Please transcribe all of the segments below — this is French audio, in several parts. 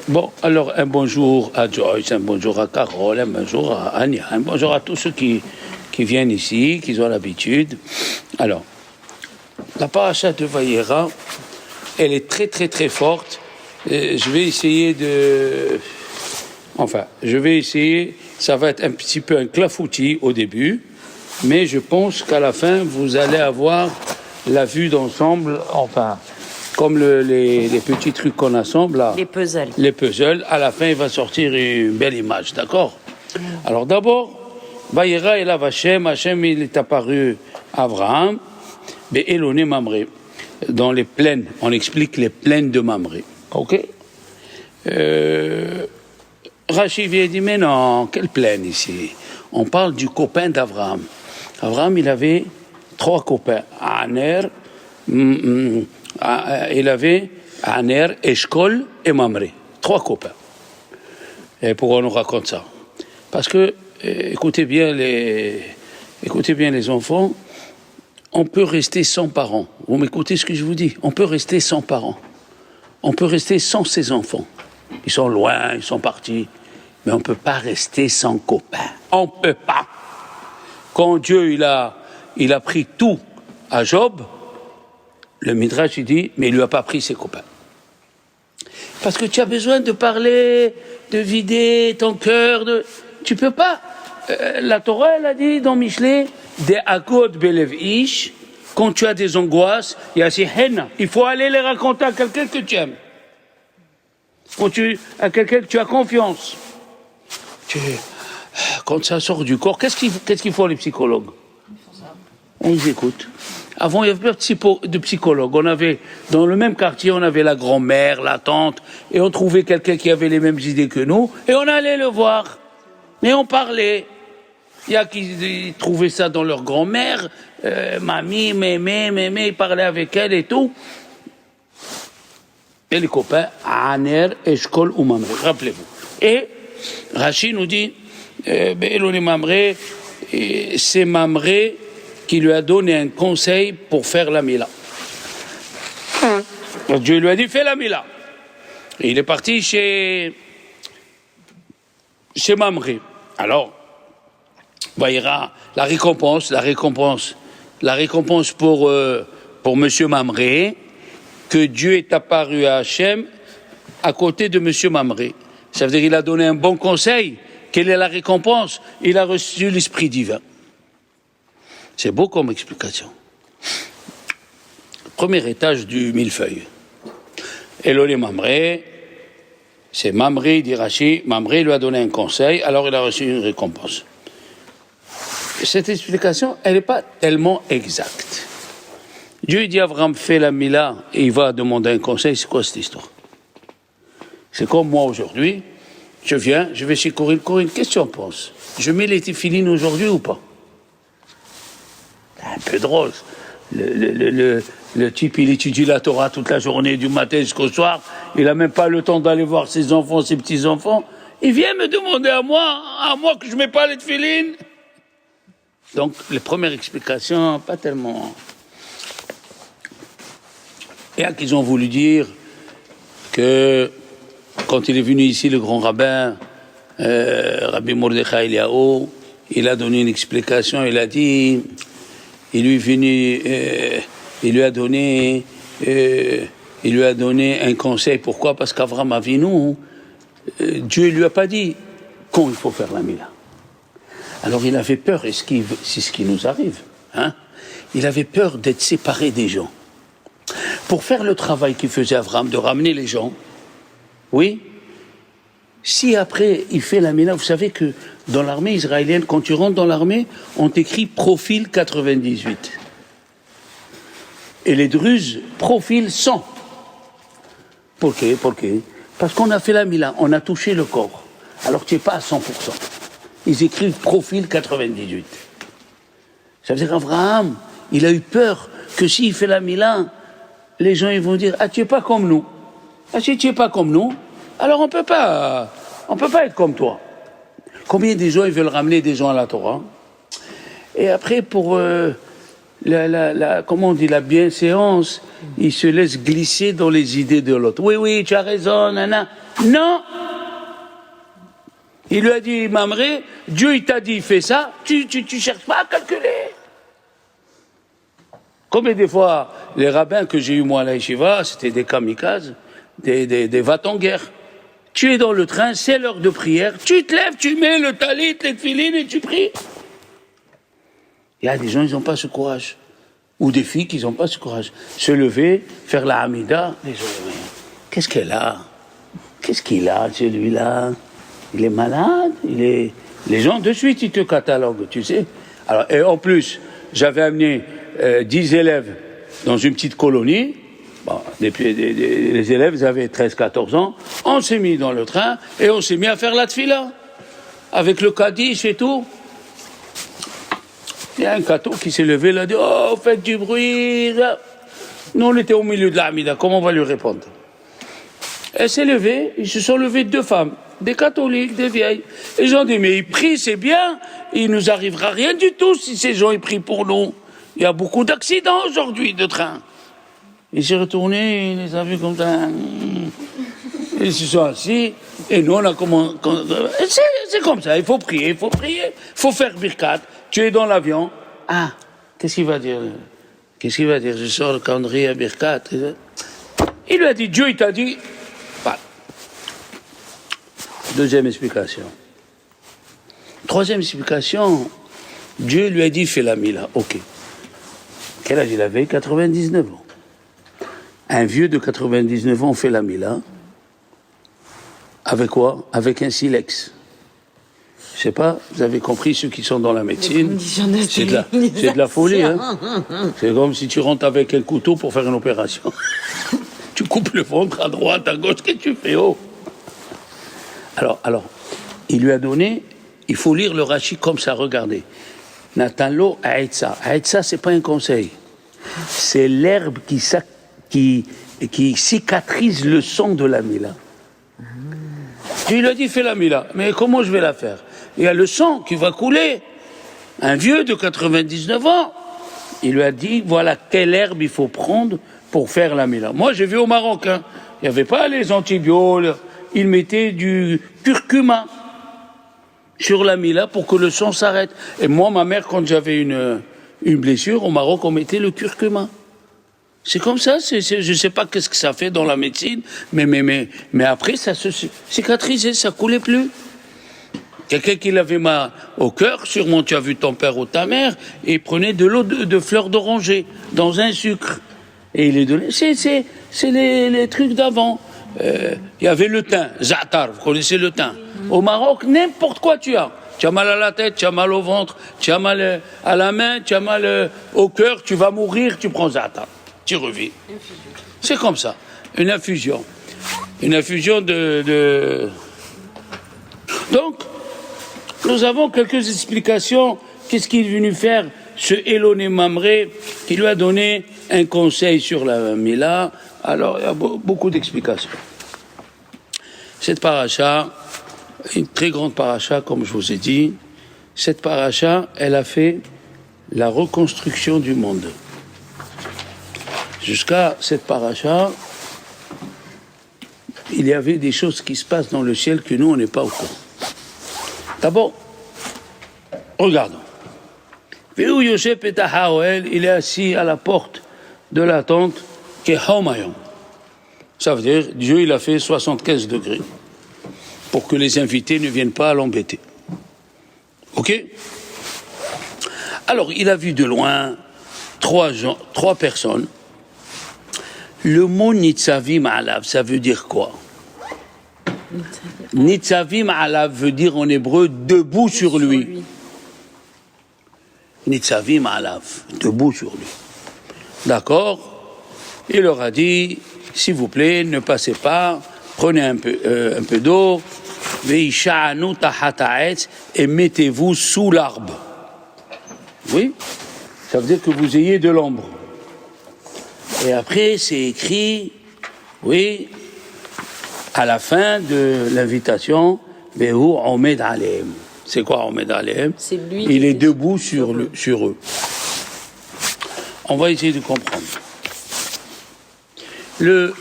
Bon, alors un bonjour à Joyce, un bonjour à Carole, un bonjour à Anya, un bonjour à tous ceux qui viennent ici, qui ont l'habitude. Alors, la paracha de Vayera, elle est très très très forte. Je vais essayer ça va être un petit peu un clafoutis au début, mais je pense qu'à la fin, vous allez avoir la vue d'ensemble, comme les petits trucs qu'on assemble là. Les puzzles. À la fin, il va sortir une belle image, d'accord? Alors d'abord, Vayera elav Hashem, il est apparu à Abraham, Be'eloné Mamré, dans les plaines, on explique les plaines de Mamré, ok? Rashi vient dit, mais non, quelle plaine ici? On parle du copain d'Abraham. Abraham, il avait 3 copains, Aner, il avait Aner, Eshkol et Mamré. 3 copains. Et pourquoi on nous raconte ça? Parce que, écoutez bien les enfants, on peut rester sans parents. Vous m'écoutez ce que je vous dis? On peut rester sans parents. On peut rester sans ses enfants. Ils sont loin, ils sont partis. Mais on ne peut pas rester sans copains. On ne peut pas. Quand Dieu il a pris tout à Job, le Midrash il dit, mais il ne lui a pas pris ses copains. Parce que tu as besoin de parler, de vider ton cœur. Tu ne peux pas. La Torah, elle a dit dans Michelet, des agod belev ish, quand tu as des angoisses, il y a ces haines. Il faut aller les raconter à quelqu'un que tu aimes. À quelqu'un que tu as confiance. Quand ça sort du corps, qu'est-ce qu'ils font les psychologues? On les écoute. Avant, il y avait pas de psychologue. Dans le même quartier, on avait la grand-mère, la tante, et on trouvait quelqu'un qui avait les mêmes idées que nous, et on allait le voir. Mais on parlait. Il y a qui trouvaient ça dans leur grand-mère, mamie, mémé, ils parlaient avec elle et tout. Et les copains, Aner, Eshkol ou Mamré, rappelez-vous. Et Rashi nous dit, Be'eloné Mamré, c'est Mamré qui lui a donné un conseil pour faire la Mila. Dieu lui a dit, fais la Mila. Et il est parti chez Mamré. Alors, Vayera, la récompense pour monsieur Mamré, que Dieu est apparu à Hachem à côté de monsieur Mamré. Ça veut dire qu'il a donné un bon conseil. Quelle est la récompense? Il a reçu l'Esprit divin. C'est beau comme explication. Premier étage du millefeuille. Eloné Mamré, c'est Mamré, dit Rashi, Mamré lui a donné un conseil, alors il a reçu une récompense. Cette explication, elle n'est pas tellement exacte. Dieu dit à Abraham, fais la Mila, et il va demander un conseil. C'est quoi cette histoire? C'est comme moi aujourd'hui, je vais chez Corinne. Corinne, qu'est-ce que tu en penses? Je mets les téphilines aujourd'hui ou pas? Un peu drôle. Le type, il étudie la Torah toute la journée, du matin jusqu'au soir. Il n'a même pas le temps d'aller voir ses enfants, ses petits-enfants. Il vient me demander à moi que je ne mets pas les téphilines. Donc, les premières explications, pas tellement. Et à qu'ils ont voulu dire que quand il est venu ici, le grand rabbin, Rabbi Mordechai Eliaou, il a donné une explication, il a dit, il lui a donné un conseil. Pourquoi? Parce qu'Avram Avinu, Dieu ne lui a pas dit quand il faut faire la Mila. Alors il avait peur, et c'est ce qui nous arrive, hein? Il avait peur d'être séparé des gens. Pour faire le travail qu'il faisait Avram, de ramener les gens, oui, si après il fait la Mila, vous savez que dans l'armée israélienne, quand tu rentres dans l'armée, on t'écrit profil 98. Et les Druzes, profil 100. Pourquoi? Parce qu'on a fait la Mila, on a touché le corps. Alors tu n'es pas à 100%. Ils écrivent profil 98. Ça veut dire qu'Abraham, il a eu peur que s'il fait la Mila, les gens ils vont dire, ah tu n'es pas comme nous. Ah si tu n'es pas comme nous, alors on peut pas être comme toi. Combien des gens ils veulent ramener des gens à la Torah? Et après pour comment on dit, la bienséance, il se laisse glisser dans les idées de l'autre. Oui, tu as raison, nana. Non! Il lui a dit, Mamré, Dieu il t'a dit, fais ça, tu cherches pas à calculer. Combien de fois, les rabbins que j'ai eu moi à la yeshiva, c'était des kamikazes, des va-t-en-guerre. Tu es dans le train, c'est l'heure de prière, tu te lèves, tu mets le talit, les tefilines et tu pries. Il y a des gens, ils n'ont pas ce courage. Ou des filles qui n'ont pas ce courage. Se lever, faire la hamida, les gens, qu'est-ce qu'elle a? Qu'est-ce qu'il a, celui-là? Il est malade, les gens, de suite, ils te cataloguent, tu sais. Alors, et en plus, j'avais amené 10 élèves dans une petite colonie. Bon, les élèves, ils avaient 13-14 ans. On s'est mis dans le train et on s'est mis à faire la tfila. Avec le kaddish et tout. Il y a un cateau qui s'est levé, il a dit « Oh, faites du bruit !» Nous, on était au milieu de la hamida, comment on va lui répondre? Elle s'est levée, ils se sont levés 2 femmes, des catholiques, des vieilles. Et ils ont dit « Mais ils prient, c'est bien, il nous arrivera rien du tout si ces gens ils prient pour nous. Il y a beaucoup d'accidents aujourd'hui de train. » Il s'est retourné, il les a vus comme ça. Ils se sont assis, et nous on a commencé. C'est comme ça, il faut prier, il faut faire birkat. Tu es dans l'avion. Ah, qu'est-ce qu'il va dire? Je sors le calendrier à birkat. Il lui a dit, Dieu il t'a dit. Voilà. Deuxième explication. Troisième explication, Dieu lui a dit, fais la mila. Ok. Quel âge il avait? 99 ans. Un vieux de 99 ans fait la mila. Avec quoi? Avec un silex. Je sais pas, vous avez compris, ceux qui sont dans la médecine, c'est de la folie. Hein. C'est comme si tu rentres avec un couteau pour faire une opération. Tu coupes le ventre à droite, à gauche, qu'est-ce que tu fais? Oh. Alors, il lui a donné, il faut lire le Rashi comme ça, regardez. Natanlo Aïtsa. Aïtsa, c'est pas un conseil. C'est l'herbe qui cicatrise le sang de la mila. Il a dit, fais la mila. Mais comment je vais la faire? Il y a le sang qui va couler. Un vieux de 99 ans. Il lui a dit, voilà quelle herbe il faut prendre pour faire la mila. Moi, j'ai vu au Maroc, hein, il n'y avait pas les antibiotiques. Ils mettaient du curcuma sur la mila pour que le sang s'arrête. Et moi, ma mère, quand j'avais une blessure, au Maroc, on mettait le curcuma. C'est comme ça, je ne sais pas qu'est-ce que ça fait dans la médecine, mais après, ça se cicatrisait, ça coulait plus. Quelqu'un qui l'avait mal au cœur, sûrement tu as vu ton père ou ta mère, et il prenait de l'eau de fleurs d'oranger dans un sucre. Et il les donnait. C'est les trucs d'avant. Il y avait le thym, za'atar, vous connaissez le thym. Au Maroc, n'importe quoi tu as. Tu as mal à la tête, tu as mal au ventre, tu as mal à la main, tu as mal au cœur, tu vas mourir, tu prends za'atar. Tu revis. C'est comme ça. Une infusion. Une infusion de... Donc, nous avons quelques explications. Qu'est-ce qu'il est venu faire, ce Eloné Mamré, qui lui a donné un conseil sur la Mila. Alors, il y a beaucoup d'explications. Cette paracha, une très grande paracha, comme je vous ai dit, cette paracha, elle a fait la reconstruction du monde. Jusqu'à cette paracha, il y avait des choses qui se passent dans le ciel que nous, on n'est pas au courant. D'abord, regardons. Il est assis à la porte de la tente qui est Hamayom. Ça veut dire, Dieu, il a fait 75 degrés pour que les invités ne viennent pas l'embêter. Ok? Alors, il a vu de loin 3 personnes. Le mot Nitzavim Alav, ça veut dire quoi? Nitzavim Alav veut dire en hébreu debout sur lui. Nitzavim Alav, debout sur lui. D'accord? Il leur a dit, s'il vous plaît, ne passez pas, prenez un peu d'eau, veisha'anu tahat ha'etz, et mettez-vous sous l'arbre. Oui? Ça veut dire que vous ayez de l'ombre. Et après, c'est écrit, oui, à la fin de l'invitation, Vehu Omed Alehem. C'est quoi Omed Alehem? C'est lui. Il est debout sur eux. On va essayer de comprendre. Le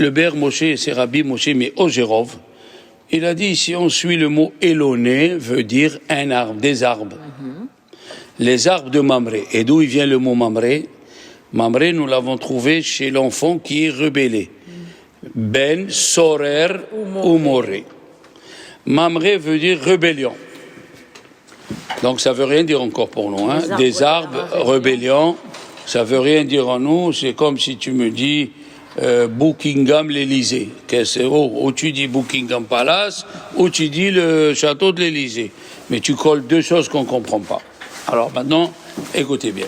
Ber Moshe, c'est Rabbi Moshe, mais Ogérov, il a dit, si on suit le mot éloné, veut dire un arbre, des arbres. Les arbres de Mamré. Et d'où il vient le mot Mamré? Mamré, nous l'avons trouvé chez l'enfant qui est rebellé. Ben, Sorer ou Moré. Mamré veut dire rébellion. Donc ça veut rien dire encore pour nous. Hein. Des arbres, rébellion, ça veut rien dire en nous. C'est comme si tu me dis Buckingham, l'Élysée. Ou tu dis Buckingham Palace, ou tu dis le château de l'Élysée. Mais tu colles deux choses qu'on ne comprend pas. Alors maintenant, écoutez bien.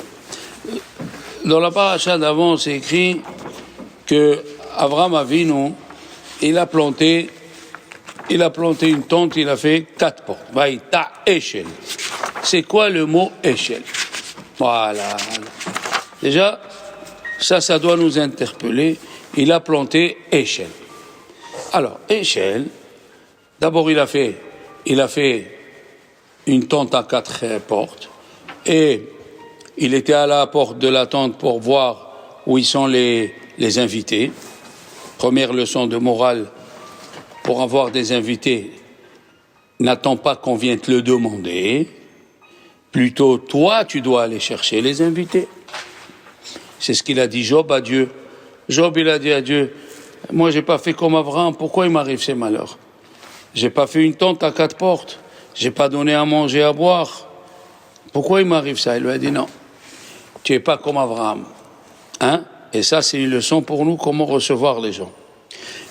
Dans la paracha d'avant, c'est écrit que Avraham Avinu, il a planté une tente, il a fait 4 portes. Vaïta Eshel. C'est quoi le mot Eshel? Voilà. Déjà, ça doit nous interpeller. Il a planté Eshel. Alors, Eshel, d'abord il a fait une tente à 4 portes, et il était à la porte de la tente pour voir où ils sont les invités. Première leçon de morale, pour avoir des invités, n'attends pas qu'on vienne te le demander. Plutôt, toi, tu dois aller chercher les invités. C'est ce qu'il a dit Job à Dieu. Job, il a dit à Dieu, moi, j'ai pas fait comme Abraham, pourquoi il m'arrive ces malheurs? J'ai pas fait une tente à 4 portes. J'ai pas donné à manger, à boire. Pourquoi il m'arrive ça? Il lui a dit non. Tu es pas comme Abraham. Hein? Et ça, c'est une leçon pour nous, comment recevoir les gens.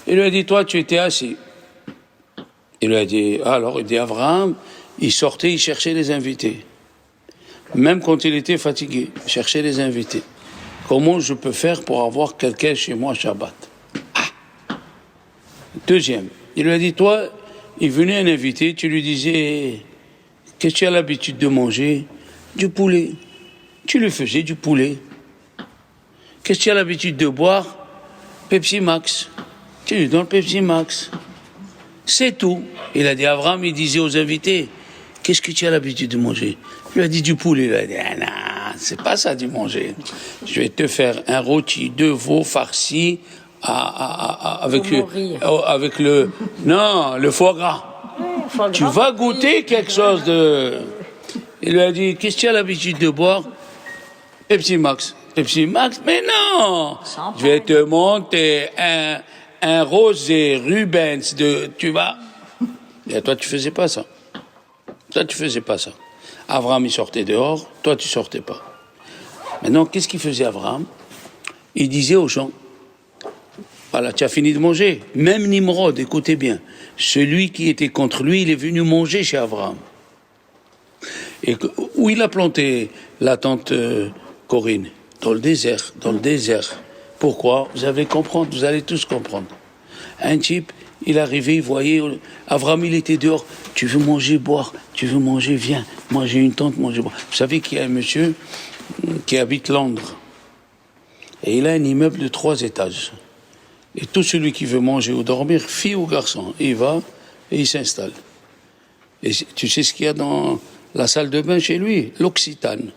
Il lui a dit, toi, tu étais assis. Il lui a dit, alors, il dit, Abraham, il sortait, il cherchait les invités. Même quand il était fatigué, il cherchait les invités. Comment je peux faire pour avoir quelqu'un chez moi Shabbat? Deuxième, il lui a dit, toi, il venait un invité, tu lui disais, qu'est-ce que tu as l'habitude de manger? Du poulet. Tu lui faisais du poulet. Qu'est-ce que tu as l'habitude de boire? Pepsi Max. Tu lui donnes Pepsi Max. C'est tout. Il a dit, Abraham, il disait aux invités, qu'est-ce que tu as l'habitude de manger? Il lui a dit du poulet. Il a dit, ah non, c'est pas ça du manger. Je vais te faire un rôti de veau farci avec le foie gras. Tu vas goûter quelque chose de... Il lui a dit, qu'est-ce que tu as l'habitude de boire? Pepsi Max. Pepsi Max? Mais non! Je vais te monter un rosé Rubens tu vas... Et toi, tu faisais pas ça. Toi, tu faisais pas ça. Abraham, il sortait dehors, toi, tu sortais pas. Maintenant, qu'est-ce qu'il faisait Abraham? Il disait aux gens, voilà, tu as fini de manger. Même Nimrod, écoutez bien, celui qui était contre lui, il est venu manger chez Abraham. Et où il a planté la tente Corinne? Dans le désert, Pourquoi? Vous allez comprendre, vous allez tous comprendre. Un type, il arrivait, il voyait, Abraham, il était dehors. Tu veux manger, boire? Tu veux manger? Viens. Moi, j'ai une tente, manger, boire. Vous savez qu'il y a un monsieur qui habite Londres. Et il a un immeuble de 3 étages. Et tout celui qui veut manger ou dormir, fille ou garçon, il va et il s'installe. Et tu sais ce qu'il y a dans la salle de bain chez lui? L'Occitane.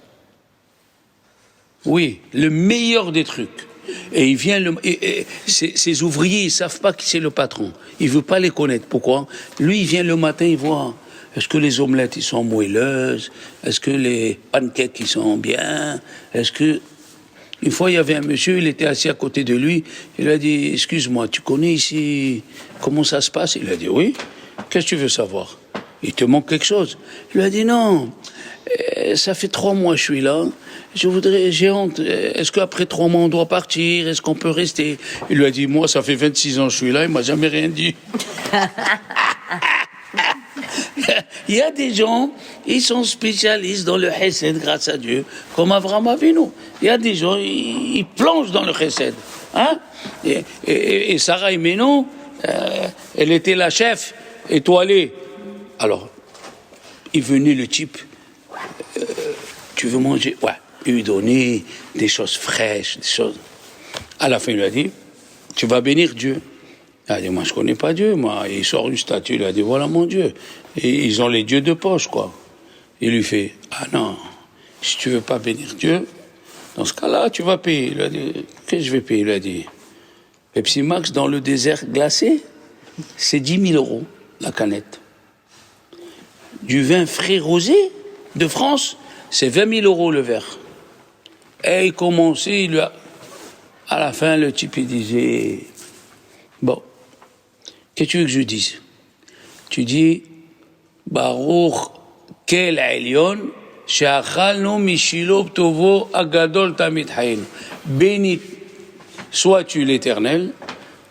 Oui, le meilleur des trucs. Et il vient, ses ouvriers, ils savent pas qui c'est le patron. Il veut pas les connaître. Pourquoi? Lui, il vient le matin, il voit, est-ce que les omelettes, ils sont moelleuses? Est-ce que les pancakes, ils sont bien? Une fois, il y avait un monsieur, il était assis à côté de lui, il a dit, excuse-moi, tu connais ici comment ça se passe? Il a dit, oui. Qu'est-ce que tu veux savoir? Il te manque quelque chose? Il lui a dit, non, ça fait 3 mois que je suis là, j'ai honte, est-ce qu'après 3 mois on doit partir? Est-ce qu'on peut rester? Il lui a dit, moi ça fait 26 ans que je suis là, il m'a jamais rien dit. Il y a des gens, ils sont spécialistes dans le chesed grâce à Dieu, comme Avraham Avinu. Il y a des gens, ils plongent dans le chesed. Hein? Et Sarah Imeno, elle était la chef étoilée. Alors, il venait le type, tu veux manger? Ouais, il lui donnait des choses fraîches, des choses. À la fin, il lui a dit, tu vas bénir Dieu. Il a dit, moi je connais pas Dieu, moi. Il sort une statue, il a dit, voilà mon Dieu. Et ils ont les dieux de poche, quoi. Il lui fait, ah non, si tu veux pas bénir Dieu, Dans ce cas-là, tu vas payer. Il a dit, qu'est-ce que je vais payer? Il a dit, Pepsi Max dans le désert glacé, c'est 10 000 euros la canette. Du vin frais rosé de France, c'est 20 000 euros le verre. Et il commençait, à la fin, le type il disait, bon, qu'est-ce que tu veux que je dise? Tu dis, Baruch kel Elyon, she'achalnu mishilo tovo agadol tamid haynu. Béni sois-tu l'Éternel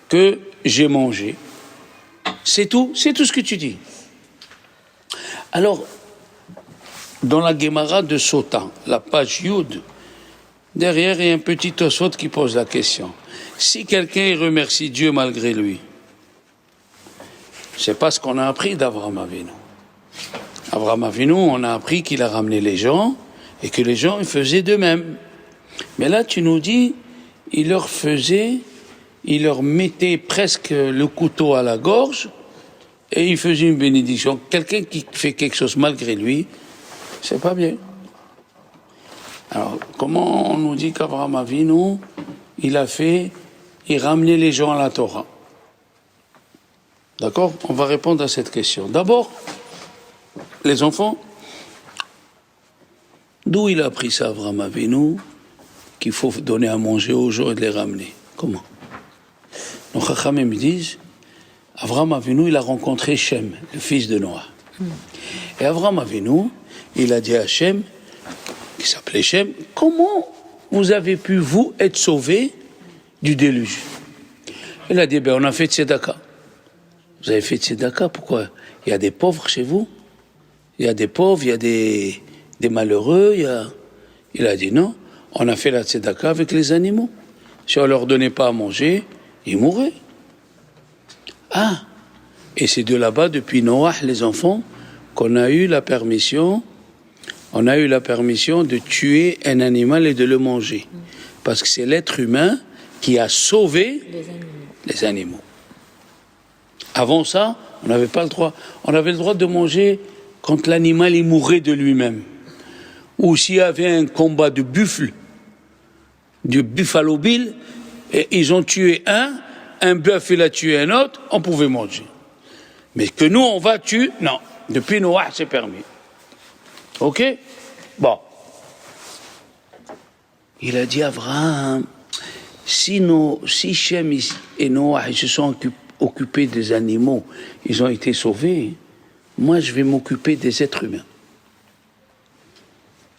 que j'ai mangé. C'est tout ce que tu dis. Alors, dans la Gemara de Sota, la page Yud, derrière, il y a un petit Tosot qui pose la question. Si quelqu'un remercie Dieu malgré lui, c'est pas ce qu'on a appris d'Avraham Avinu. Avraham Avinu, on a appris qu'il a ramené les gens et que les gens ils faisaient d'eux-mêmes. Mais là, tu nous dis, il leur mettait presque le couteau à la gorge et il faisait une bénédiction. Quelqu'un qui fait quelque chose malgré lui, c'est pas bien. Alors, comment on nous dit qu'Avraham Avinu, il ramenait les gens à la Torah? D'accord? On va répondre à cette question. D'abord, les enfants, d'où il a appris ça, Avraham Avinu, qu'il faut donner à manger aux gens et de les ramener? Comment? Nos Chachamim me disent, Avraham Avinu, il a rencontré Shem, le fils de Noah. Et Avraham Avinu, il a dit à Shem, qui s'appelait Shem, comment vous avez pu, vous, être sauvés du déluge? Il a dit, on a fait tzedaka. Vous avez fait tzedaka, pourquoi? Il y a des pauvres chez vous? Il y a des pauvres, il y a des malheureux, Il a dit non, on a fait la tzedaka avec les animaux. Si on leur donnait pas à manger, ils mourraient. Ah, et c'est de là-bas, depuis Noah, les enfants, qu'on a eu la permission de tuer un animal et de le manger. Parce que c'est l'être humain qui a sauvé les animaux. Avant ça, on n'avait pas le droit. On avait le droit de manger quand l'animal il mourait de lui-même. Ou s'il y avait un combat de buffle, du Buffalo Bill, et ils ont tué un bœuf il a tué un autre, on pouvait manger. Mais que nous on va tuer, non. Depuis Noah c'est permis. Ok? Bon. Il a dit à Abraham, si Shem et Noah ils se sont occupés des animaux, ils ont été sauvés, moi je vais m'occuper des êtres humains.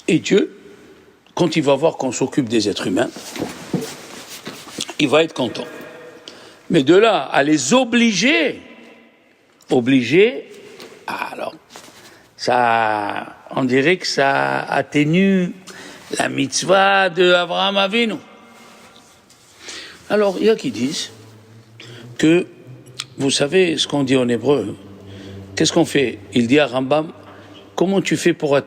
Et Dieu, quand il va voir qu'on s'occupe des êtres humains, il va être content. Mais de là à les obliger, alors, ça, on dirait que ça atténue la mitzvah de Avraham Avinu. Alors, il y a qui disent que, vous savez ce qu'on dit en hébreu, qu'est-ce qu'on fait? Il dit à Rambam, comment tu fais pour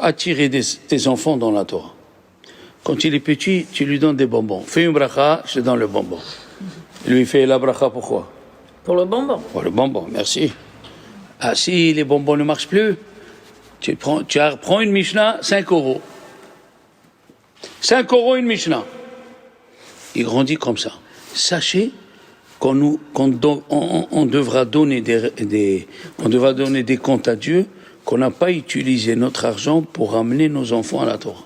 attirer tes enfants dans la Torah? Quand il est petit, tu lui donnes des bonbons. Fais une bracha, je te donne le bonbon. Lui, il fait la bracha, pourquoi? Pour le bonbon. Pour le bonbon, merci. Ah, si les bonbons ne marchent plus, tu prends une Mishnah, 5 euros. 5 euros une Mishnah. Il grandit comme ça. Sachez qu'on devra donner des comptes à Dieu, qu'on n'a pas utilisé notre argent pour amener nos enfants à la Torah.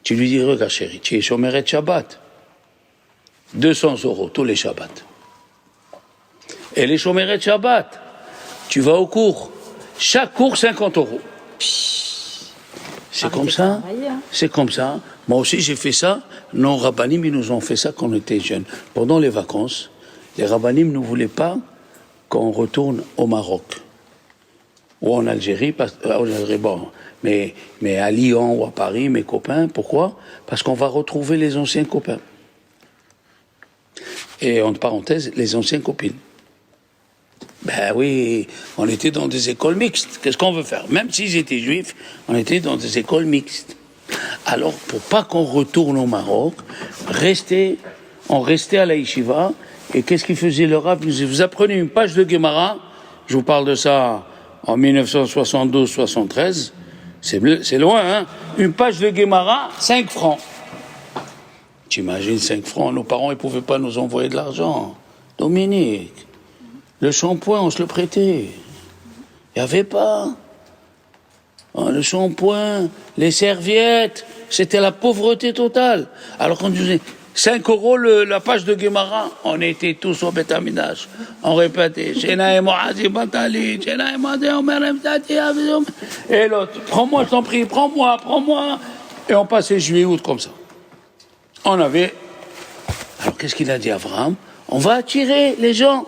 Tu lui dis, regarde chérie, tu es chômeret Shabbat. 200 euros tous les Shabbats. Et les chômeret Shabbat, tu vas au cours. Chaque cours, 50 euros. C'est comme ça. C'est comme ça. Moi aussi, j'ai fait ça. Nos rabbinim, ils nous ont fait ça quand on était jeunes. Pendant les vacances, les rabbinim ne voulaient pas qu'on retourne au Maroc ou en Algérie, mais à Lyon ou à Paris, mes copains. Pourquoi? Parce qu'on va retrouver les anciens copains. Et entre parenthèses, les anciennes copines. Ben oui, on était dans des écoles mixtes. Qu'est-ce qu'on veut faire? Même s'ils étaient juifs, on était dans des écoles mixtes. Alors, pour pas qu'on retourne au Maroc, on restait à la yeshiva. Et qu'est-ce qu'il faisait le Rav? Vous apprenez une page de Gemara, je vous parle de ça en 1972-73, C'est loin, hein. Une page de Guémara, 5 francs. T'imagines 5 francs, nos parents, ils ne pouvaient pas nous envoyer de l'argent. Dominique, le shampoing, on se le prêtait. Il n'y avait pas. Le shampoing, les serviettes, c'était la pauvreté totale. Alors qu'on disait 5 euros la page de Guémara, on était tous au bétaminage. On répétait. Et l'autre, prends-moi, je t'en prie, prends-moi. Et on passait juillet, août comme ça. On avait. Alors qu'est-ce qu'il a dit Abraham? On va attirer les gens.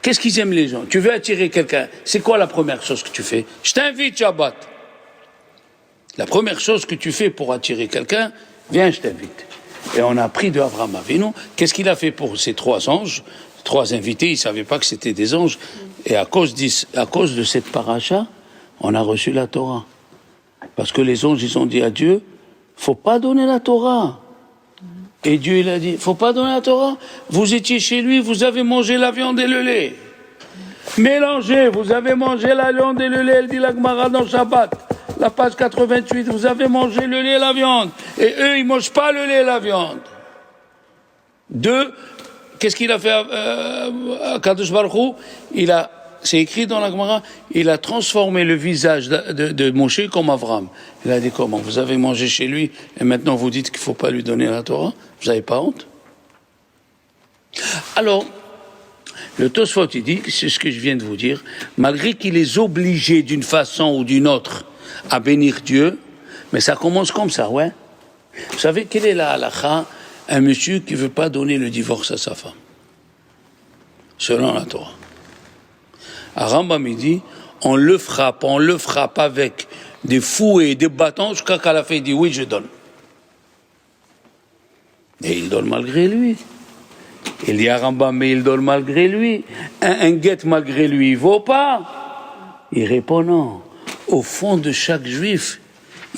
Qu'est-ce qu'ils aiment les gens? Tu veux attirer quelqu'un, c'est quoi la première chose que tu fais? Je t'invite, Shabbat. La première chose que tu fais pour attirer quelqu'un, viens, je t'invite. Et on a appris de Abraham Avinu, qu'est-ce qu'il a fait pour ces 3 anges, 3 invités, ils ne savaient pas que c'était des anges. Et à cause de cette paracha, on a reçu la Torah. Parce que les anges, ils ont dit à Dieu, faut pas donner la Torah. Et Dieu, il a dit, faut pas donner la Torah. Vous étiez chez lui, vous avez mangé la viande et le lait. Mélangez, vous avez mangé la viande et le lait, elle dit la Gemara dans Shabbat, la page 88, vous avez mangé le lait et la viande. Et eux, ils mangent pas le lait et la viande. 2, qu'est-ce qu'il a fait à Kadosh Baruch Hu? C'est écrit dans la Gemara, il a transformé le visage de Moshe comme Avram. Il a dit comment? Vous avez mangé chez lui et maintenant vous dites qu'il ne faut pas lui donner la Torah? Vous n'avez pas honte? Alors, le Tosfot, il dit, c'est ce que je viens de vous dire, malgré qu'il est obligé d'une façon ou d'une autre à bénir Dieu, mais ça commence comme ça, ouais. Vous savez, quelle est la halakha? Un monsieur qui ne veut pas donner le divorce à sa femme, selon la Torah. À Rambam, il dit, on le frappe avec des fouets et des bâtons jusqu'à qu'à la fin il dit oui, je donne. Et il donne malgré lui. Il dit à Rambam, mais il donne malgré lui. Un guet malgré lui, il vaut pas. Il répond non. Au fond de chaque juif,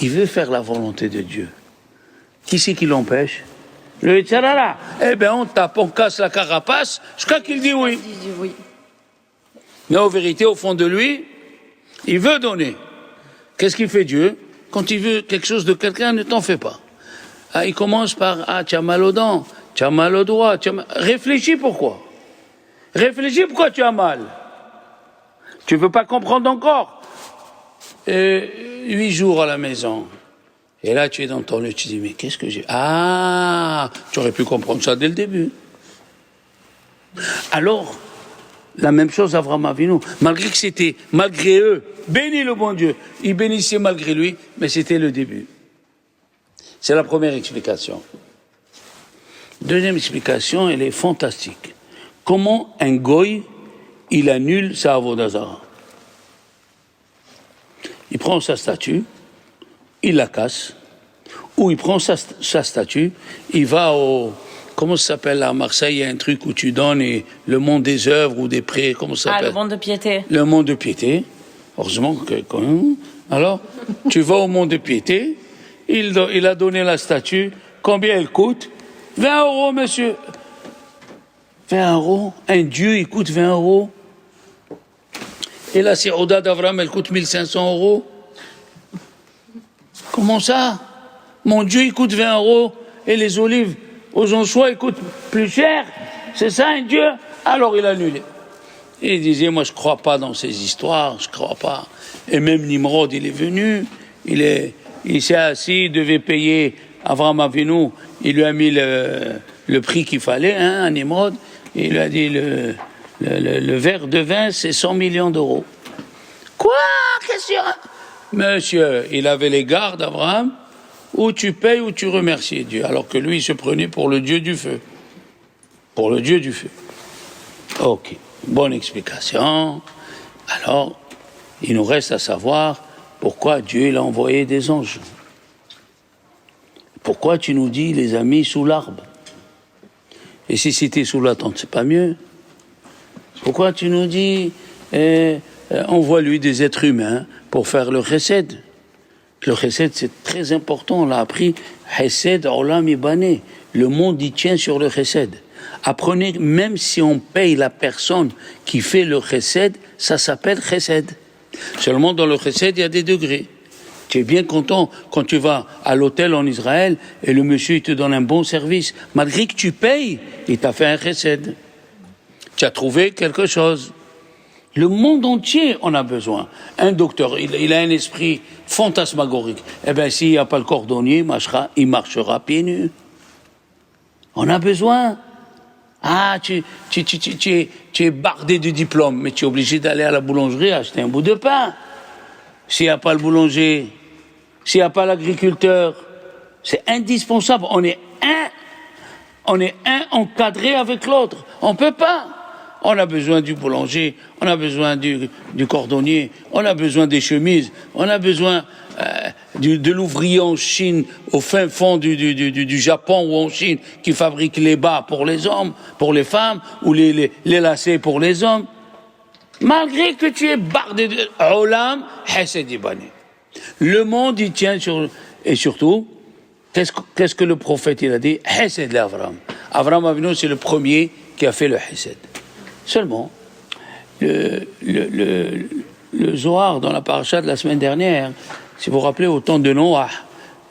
il veut faire la volonté de Dieu. Qui c'est qui l'empêche? Le Yitzhara. Eh bien, on tape, on casse la carapace jusqu'à qu'il dit oui. Mais en vérité, au fond de lui, il veut donner. Qu'est-ce qu'il fait Dieu? Quand il veut quelque chose de quelqu'un, ne t'en fais pas. Il commence par tu as mal aux dents, tu as mal au doigt. Réfléchis pourquoi. Réfléchis pourquoi tu as mal. Tu ne veux pas comprendre encore. 8 jours à la maison. Et là, tu es dans ton lit, tu dis, mais qu'est-ce que j'ai? Tu aurais pu comprendre ça dès le début. Alors, la même chose Avraham Avinu, malgré eux, bénis le bon Dieu, il bénissait malgré lui, mais c'était le début. C'est la première explication. Deuxième explication, elle est fantastique. Comment un goy, il annule sa avodah zara? Il prend sa statue, il la casse, ou il prend sa statue, il va comment ça s'appelle à Marseille, il y a un truc où tu donnes le monde des œuvres ou des prêts, comment ça s'appelle? Le monde de piété. Le monde de piété. Heureusement que alors, tu vas au monde de piété, il a donné la statue, combien elle coûte? 20 €, monsieur. 20 €, un dieu, il coûte 20 €. Et la Séouda d'Avram, elle coûte 1500 €. Comment ça? Mon Dieu, il coûte 20 € et les olives aux anchois, ils coûtent plus cher. C'est ça un Dieu? Alors il a annulé. Et il disait, moi je ne crois pas dans ces histoires, je ne crois pas. Et même Nimrod, il est venu, il s'est assis, il devait payer Avraham Avinu, il lui a mis le prix qu'il fallait, à Nimrod, et il lui a dit, le verre de vin, c'est 100 millions d'euros. Quoi? Qu'est-ce que monsieur, il avait les gardes d'Abraham, ou tu payes ou tu remercies Dieu, alors que lui, il se prenait pour le Dieu du feu. Pour le Dieu du feu. Ok, bonne explication. Alors, il nous reste à savoir pourquoi Dieu il a envoyé des anges. Pourquoi tu nous dis, les amis, sous l'arbre? Et si c'était sous la tente, c'est pas mieux? Pourquoi tu nous dis, envoie-lui des êtres humains pour faire le chesed? Le chesed, c'est très important, on l'a appris. Chesed, olam ibané. Le monde, il tient sur le chesed. Apprenez, même si on paye la personne qui fait le chesed, ça s'appelle chesed. Seulement, dans le chesed, il y a des degrés. Tu es bien content quand tu vas à l'hôtel en Israël et le monsieur il te donne un bon service. Malgré que tu payes, il t'a fait un chesed. Tu as trouvé quelque chose. Le monde entier en a besoin. Un docteur, il a un esprit fantasmagorique. Eh bien, s'il n'y a pas le cordonnier, il marchera pieds nus. On a besoin. Ah, tu es bardé de diplôme, mais tu es obligé d'aller à la boulangerie acheter un bout de pain. S'il n'y a pas le boulanger, s'il n'y a pas l'agriculteur, c'est indispensable. On est un encadré avec l'autre. On ne peut pas. On a besoin du boulanger, on a besoin du cordonnier, on a besoin des chemises, on a besoin de l'ouvrier en Chine, au fin fond du Japon ou en Chine, qui fabrique les bas pour les hommes, pour les femmes, ou les lacets pour les hommes. Malgré que tu es bardé de Olam, Hesed Ibani. Le monde, il tient sur... Et surtout, qu'est-ce que le prophète il a dit? Hesed l'Avram. Avram Avinu, c'est le premier qui a fait le Hesed. Seulement, le Zohar, dans la paracha de la semaine dernière, si vous vous rappelez, au temps de Noah,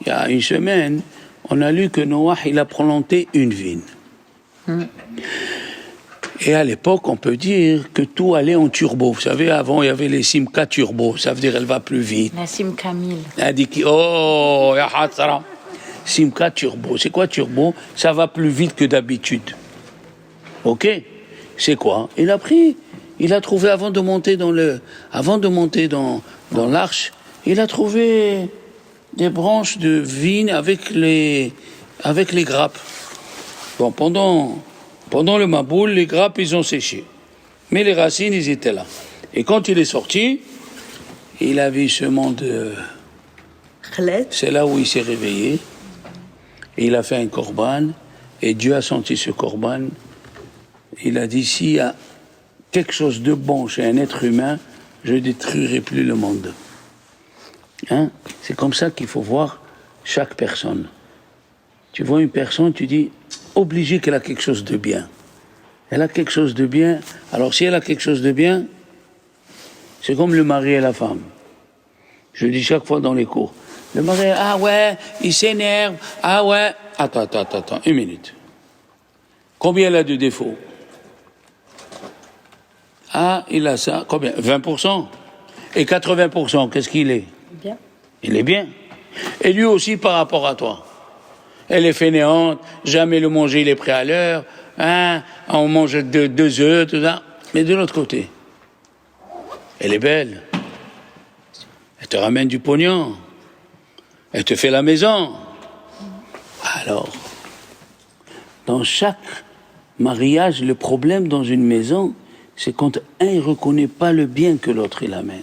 il y a une semaine, on a lu que Noah, il a planté une vigne. Et à l'époque, on peut dire que tout allait en turbo. Vous savez, avant, il y avait les Simca turbo. Ça veut dire elle va plus vite. La Simca 1000. Elle dit, oh, ya hatsara. Simca turbo. C'est quoi turbo? Ça va plus vite que d'habitude. Ok? C'est quoi? Il a trouvé avant de monter dans l'arche, il a trouvé des branches de vigne avec les grappes. Bon, pendant le Maboul, les grappes, ils ont séché. Mais les racines, ils étaient là. Et quand il est sorti, il a vu ce monde. C'est là où il s'est réveillé. Et il a fait un korban. Et Dieu a senti ce korban. Il a dit, s'il y a quelque chose de bon chez un être humain, je ne détruirai plus le monde. Hein? C'est comme ça qu'il faut voir chaque personne. Tu vois une personne, tu dis, obligé qu'elle a quelque chose de bien. Elle a quelque chose de bien. Alors si elle a quelque chose de bien, c'est comme le mari et la femme. Je dis chaque fois dans les cours. Le mari, ah ouais, il s'énerve, ah ouais. Attends, une minute. Combien elle a de défauts? Ah, il a ça. Combien? 20%. Et 80%, qu'est-ce qu'il est? Bien. Il est bien. Et lui aussi par rapport à toi. Elle est fainéante, jamais le manger, il est prêt à l'heure. Hein, on mange 2 œufs, tout ça. Mais de l'autre côté, elle est belle. Elle te ramène du pognon. Elle te fait la maison. Alors, dans chaque mariage, le problème dans une maison, c'est quand un ne reconnaît pas le bien que l'autre il amène.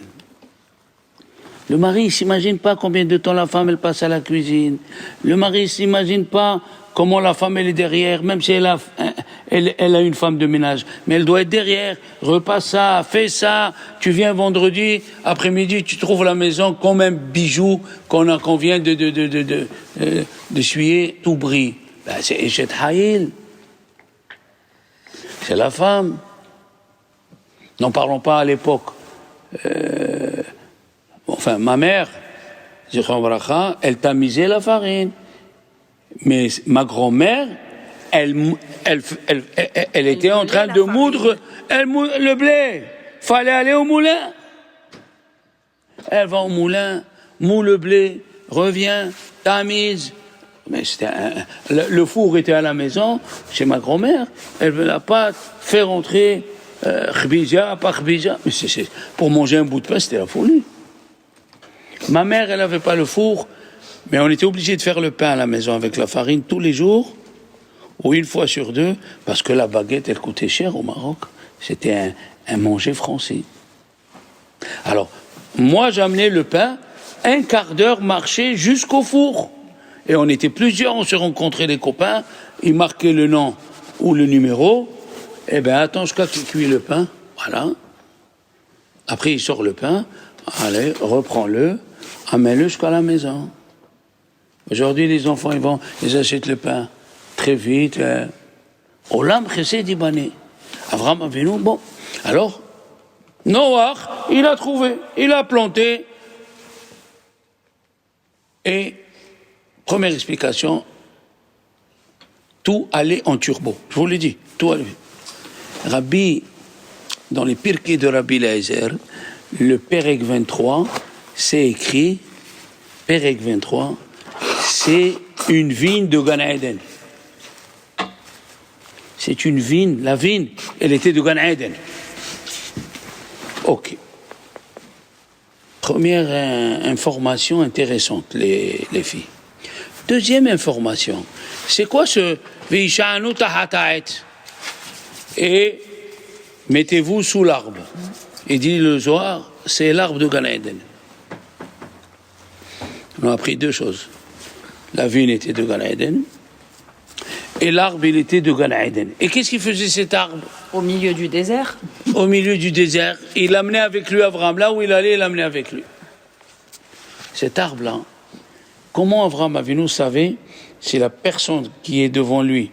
Le mari ne s'imagine pas combien de temps la femme elle passe à la cuisine. Le mari ne s'imagine pas comment la femme elle est derrière, même si elle a une femme de ménage. Mais elle doit être derrière, repasse ça, fais ça. Tu viens vendredi, après-midi, tu trouves la maison comme un bijou qu'on vient de suyer, tout brille. Ben, c'est Eshet Haïl. C'est la femme. N'en parlons pas à l'époque. Enfin, ma mère, elle tamisait la farine. Mais ma grand-mère, elle était en train de moudre le blé. Fallait aller au moulin. Elle va au moulin, moule le blé, revient, tamise. Mais le four était à la maison, chez ma grand-mère. Elle ne l'a pas fait rentrer khbija, pas khbija. Mais pour manger un bout de pain, c'était la folie. Ma mère, elle n'avait pas le four, mais on était obligé de faire le pain à la maison avec la farine tous les jours, ou une fois sur 2, parce que la baguette, elle coûtait cher au Maroc. C'était un manger français. Alors, moi, j'amenais le pain, un quart d'heure marcher jusqu'au four. Et on était plusieurs, on se rencontrait les copains, ils marquaient le nom ou le numéro. Eh bien, attends jusqu'à qu'il cuit le pain. Voilà. Après, il sort le pain. Allez, reprends-le, amène-le jusqu'à la maison. Aujourd'hui, les enfants, ils achètent le pain très vite. Olam chesed ibani. Avram Avinu, bon. Alors, Noach, il a trouvé, il a planté Et, première explication, tout allait en turbo. Je vous l'ai dit, tout allait. Rabbi, dans les Pirkei de Rabbi Eliezer, le Perek 23, c'est écrit, Perek 23, c'est une vigne de Gan Eden. C'est une vigne, la vigne, elle était de Gan Eden. Ok. Première information intéressante, les filles. Deuxième information, c'est quoi ce Veishanu tahatait? Et mettez-vous sous l'arbre. Et dit le Zohar, c'est l'arbre de Gan Eden. On a appris deux choses. La vigne était de Gan Eden, et l'arbre, il était de Gan Eden. Et qu'est-ce qu'il faisait cet arbre? Au milieu du désert. Au milieu du désert. Il l'amenait avec lui Abraham. Là où il allait, il l'amenait avec lui. Cet arbre-là, comment Abraham Avinu savait si la personne qui est devant lui,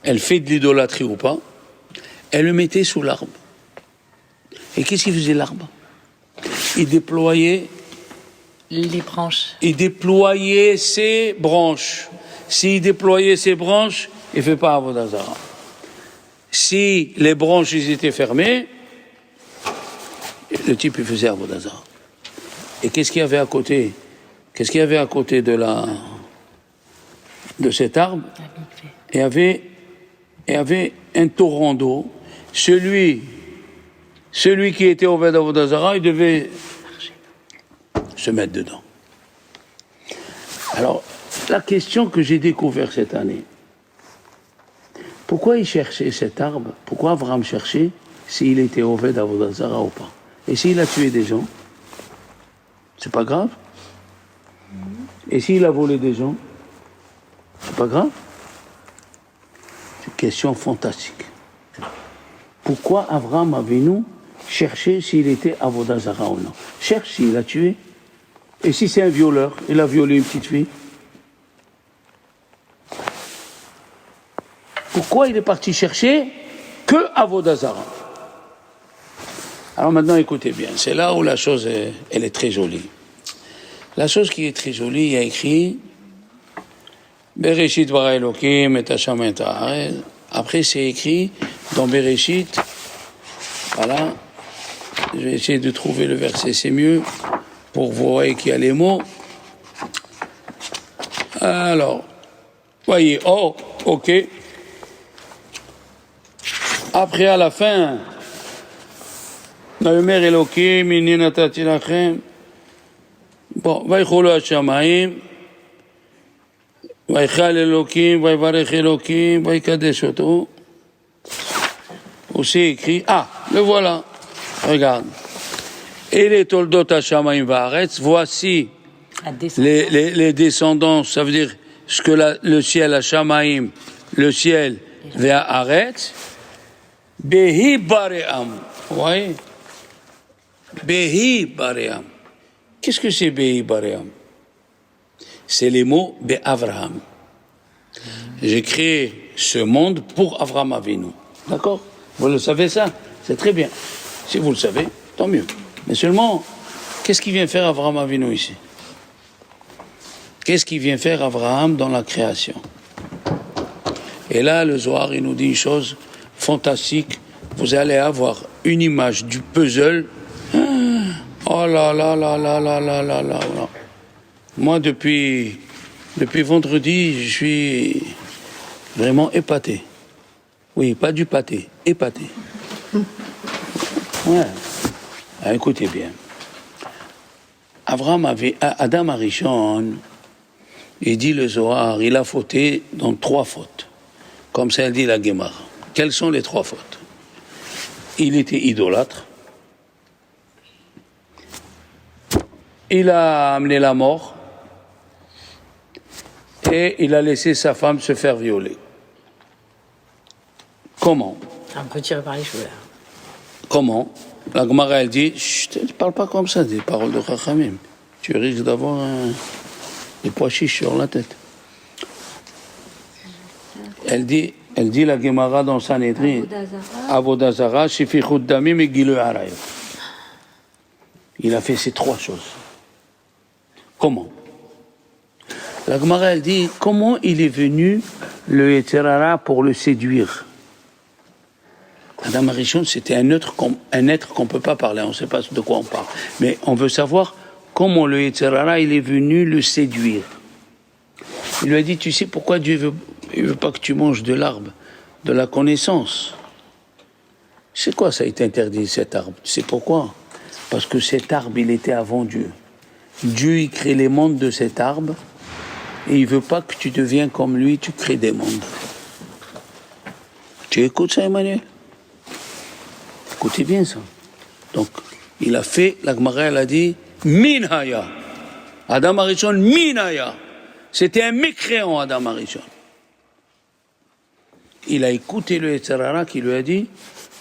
elle fait de l'idolâtrie ou pas? Elle le mettait sous l'arbre. Et qu'est-ce qu'il faisait l'arbre? Il déployait les branches. Il déployait ses branches. S'il déployait ses branches, il ne fait pas Avodah Zarah. Si les branches ils étaient fermées, le type il faisait Avodah Zarah. Et qu'est-ce qu'il y avait à côté? Qu'est-ce qu'il y avait à côté de cet arbre? Il y avait un torrent d'eau. Celui qui était au Ved Avodah Zarah, il devait se mettre dedans. Alors, la question que j'ai découverte cette année, pourquoi il cherchait cet arbre? Pourquoi Abraham cherchait s'il était au Ved Avodah Zarah ou pas? Et s'il a tué des gens? C'est pas grave? Et s'il a volé des gens? C'est pas grave? C'est une question fantastique. Pourquoi Abraham Avinu cherchait s'il était Avodah Zarah ou non? Cherche s'il a tué. Et si c'est un violeur, il a violé une petite fille? Pourquoi il est parti chercher que Avodah Zarah? Alors maintenant, écoutez bien, c'est là où la chose elle est très jolie. La chose qui est très jolie, il y a écrit Bereshit bara Elokim et Hashem et haaretz. Après, c'est écrit dans Bereshit, voilà, je vais essayer de trouver le verset, c'est mieux, pour vous voyez qu'il y a les mots. Alors, voyez, oh, ok. Après, à la fin, Vayomer Elokim, inni natati lachem. Bon, Vayicholu hashamayim, Vayichal Elokim, Vayivarech Elokim, Vayikadesh oto. Aussi écrit, le voilà, regarde. Et les toldot hashamayim va'aretz, voici les descendants, ça veut dire ce que le ciel hashamayim, le ciel va'aretz, Behi baream. Vous voyez? Behi baream. Qu'est-ce que c'est Behi baream? C'est les mots Be'avraham. J'ai créé ce monde pour Avraham Avinu. D'accord? Vous le savez ça? C'est très bien. Si vous le savez, tant mieux. Mais seulement, qu'est-ce qu'il vient faire Avraham Avinu ici? Qu'est-ce qu'il vient faire Avraham dans la création? Et là, le Zohar, il nous dit une chose fantastique. Vous allez avoir une image du puzzle. Oh là là là là là là là là. Moi, depuis vendredi, je suis vraiment épaté. Oui, pas du pâté, épaté. Ouais. Écoutez bien. Adam Arishon, il dit le Zohar, il a fauté dans 3 fautes. Comme ça, elle dit la Gemara. Quelles sont les 3 fautes? Il était idolâtre. Il a amené la mort. Et il a laissé sa femme se faire violer. Comment? Un peu tiré par les cheveux, là. Comment? La Gemara, elle dit, chut, ne parle pas comme ça, des paroles de Chachamim. Tu risques d'avoir des pois chiches sur la tête. Elle dit la Gemara dans Sanhedrin, Avodah Zarah, Shifichut Damim et Gilui Arayot. Il a fait ces 3 choses. Comment? La Gemara, elle dit, comment il est venu le Yetzirara pour le séduire? Adam Arishon, c'était un être qu'on ne peut pas parler, on ne sait pas de quoi on parle. Mais on veut savoir comment le Yetzirara, il est venu le séduire. Il lui a dit, tu sais pourquoi Dieu veut pas que tu manges de l'arbre de la connaissance? C'est quoi ça, il t'interdit cet arbre? Tu sais pourquoi? Parce que cet arbre, il était avant Dieu. Dieu, il crée les mondes de cet arbre, et il veut pas que tu deviennes comme lui, tu crées des mondes. Tu écoutes ça, Emmanuel? Écoutez bien ça. Donc, il a fait, la Gemara, elle a dit, Minhaya. Adam Arishon, Minhaya. C'était un mécréant, Adam Arishon. Il a écouté le Yetzirara qui lui a dit,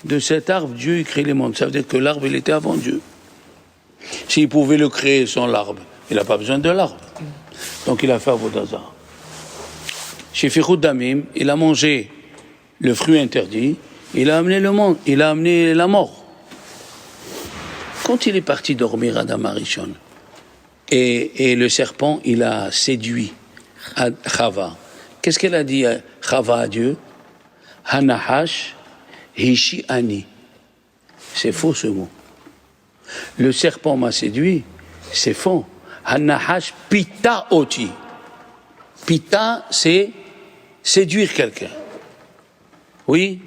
de cet arbre, Dieu il crée les mondes. Ça veut dire que l'arbre, il était avant Dieu. S'il pouvait le créer sans l'arbre, il n'a pas besoin de l'arbre. Donc il a fait Avodah Zarah. Chez Fichut Damim, il a mangé le fruit interdit, il a amené le monde, il a amené la mort. Quand il est parti dormir à Adam Arishon, et le serpent, il a séduit à Chava. Qu'est-ce qu'elle a dit à Chava à Dieu? Hanahash Hishi Ani. C'est faux ce mot. Le serpent m'a séduit, c'est faux. Hanahash Pita Oti. Pita, c'est séduire quelqu'un. Oui,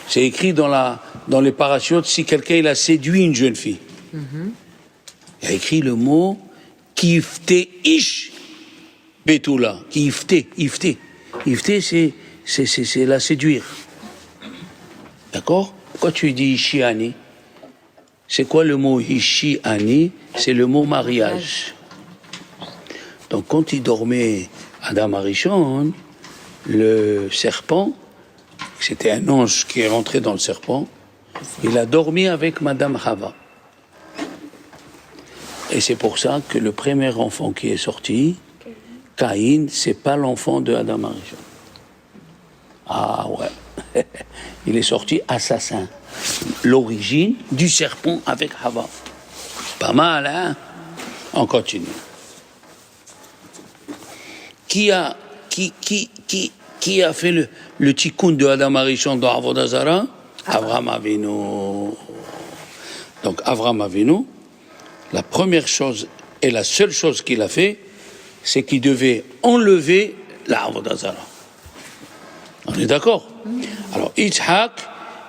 c'est écrit dans les parachutes, si quelqu'un il a séduit une jeune fille. Il a écrit le mot Kifte Ish Betula. Kifte, Ifte. Ifte, c'est la séduire. D'accord? Pourquoi tu dis Ishiani? C'est quoi le mot Ishiani? C'est le mot mariage. Donc quand il dormait Adam Arishon, le serpent, c'était un ange qui est rentré dans le serpent, il a dormi avec Madame Chava. Et c'est pour ça que le premier enfant qui est sorti, Caïn, c'est pas l'enfant de Adam Arishon. Ah ouais, il est sorti assassin. L'origine du serpent avec Chava. Pas mal, hein? On continue. Qui a fait le tikkun de Adam Arishon dans Avodah Zarah? Avraham Avinu. Donc Avraham Avinu, la première chose et la seule chose qu'il a fait, c'est qu'il devait enlever la Avodah Zarah. On est d'accord? Alors Yitzhak,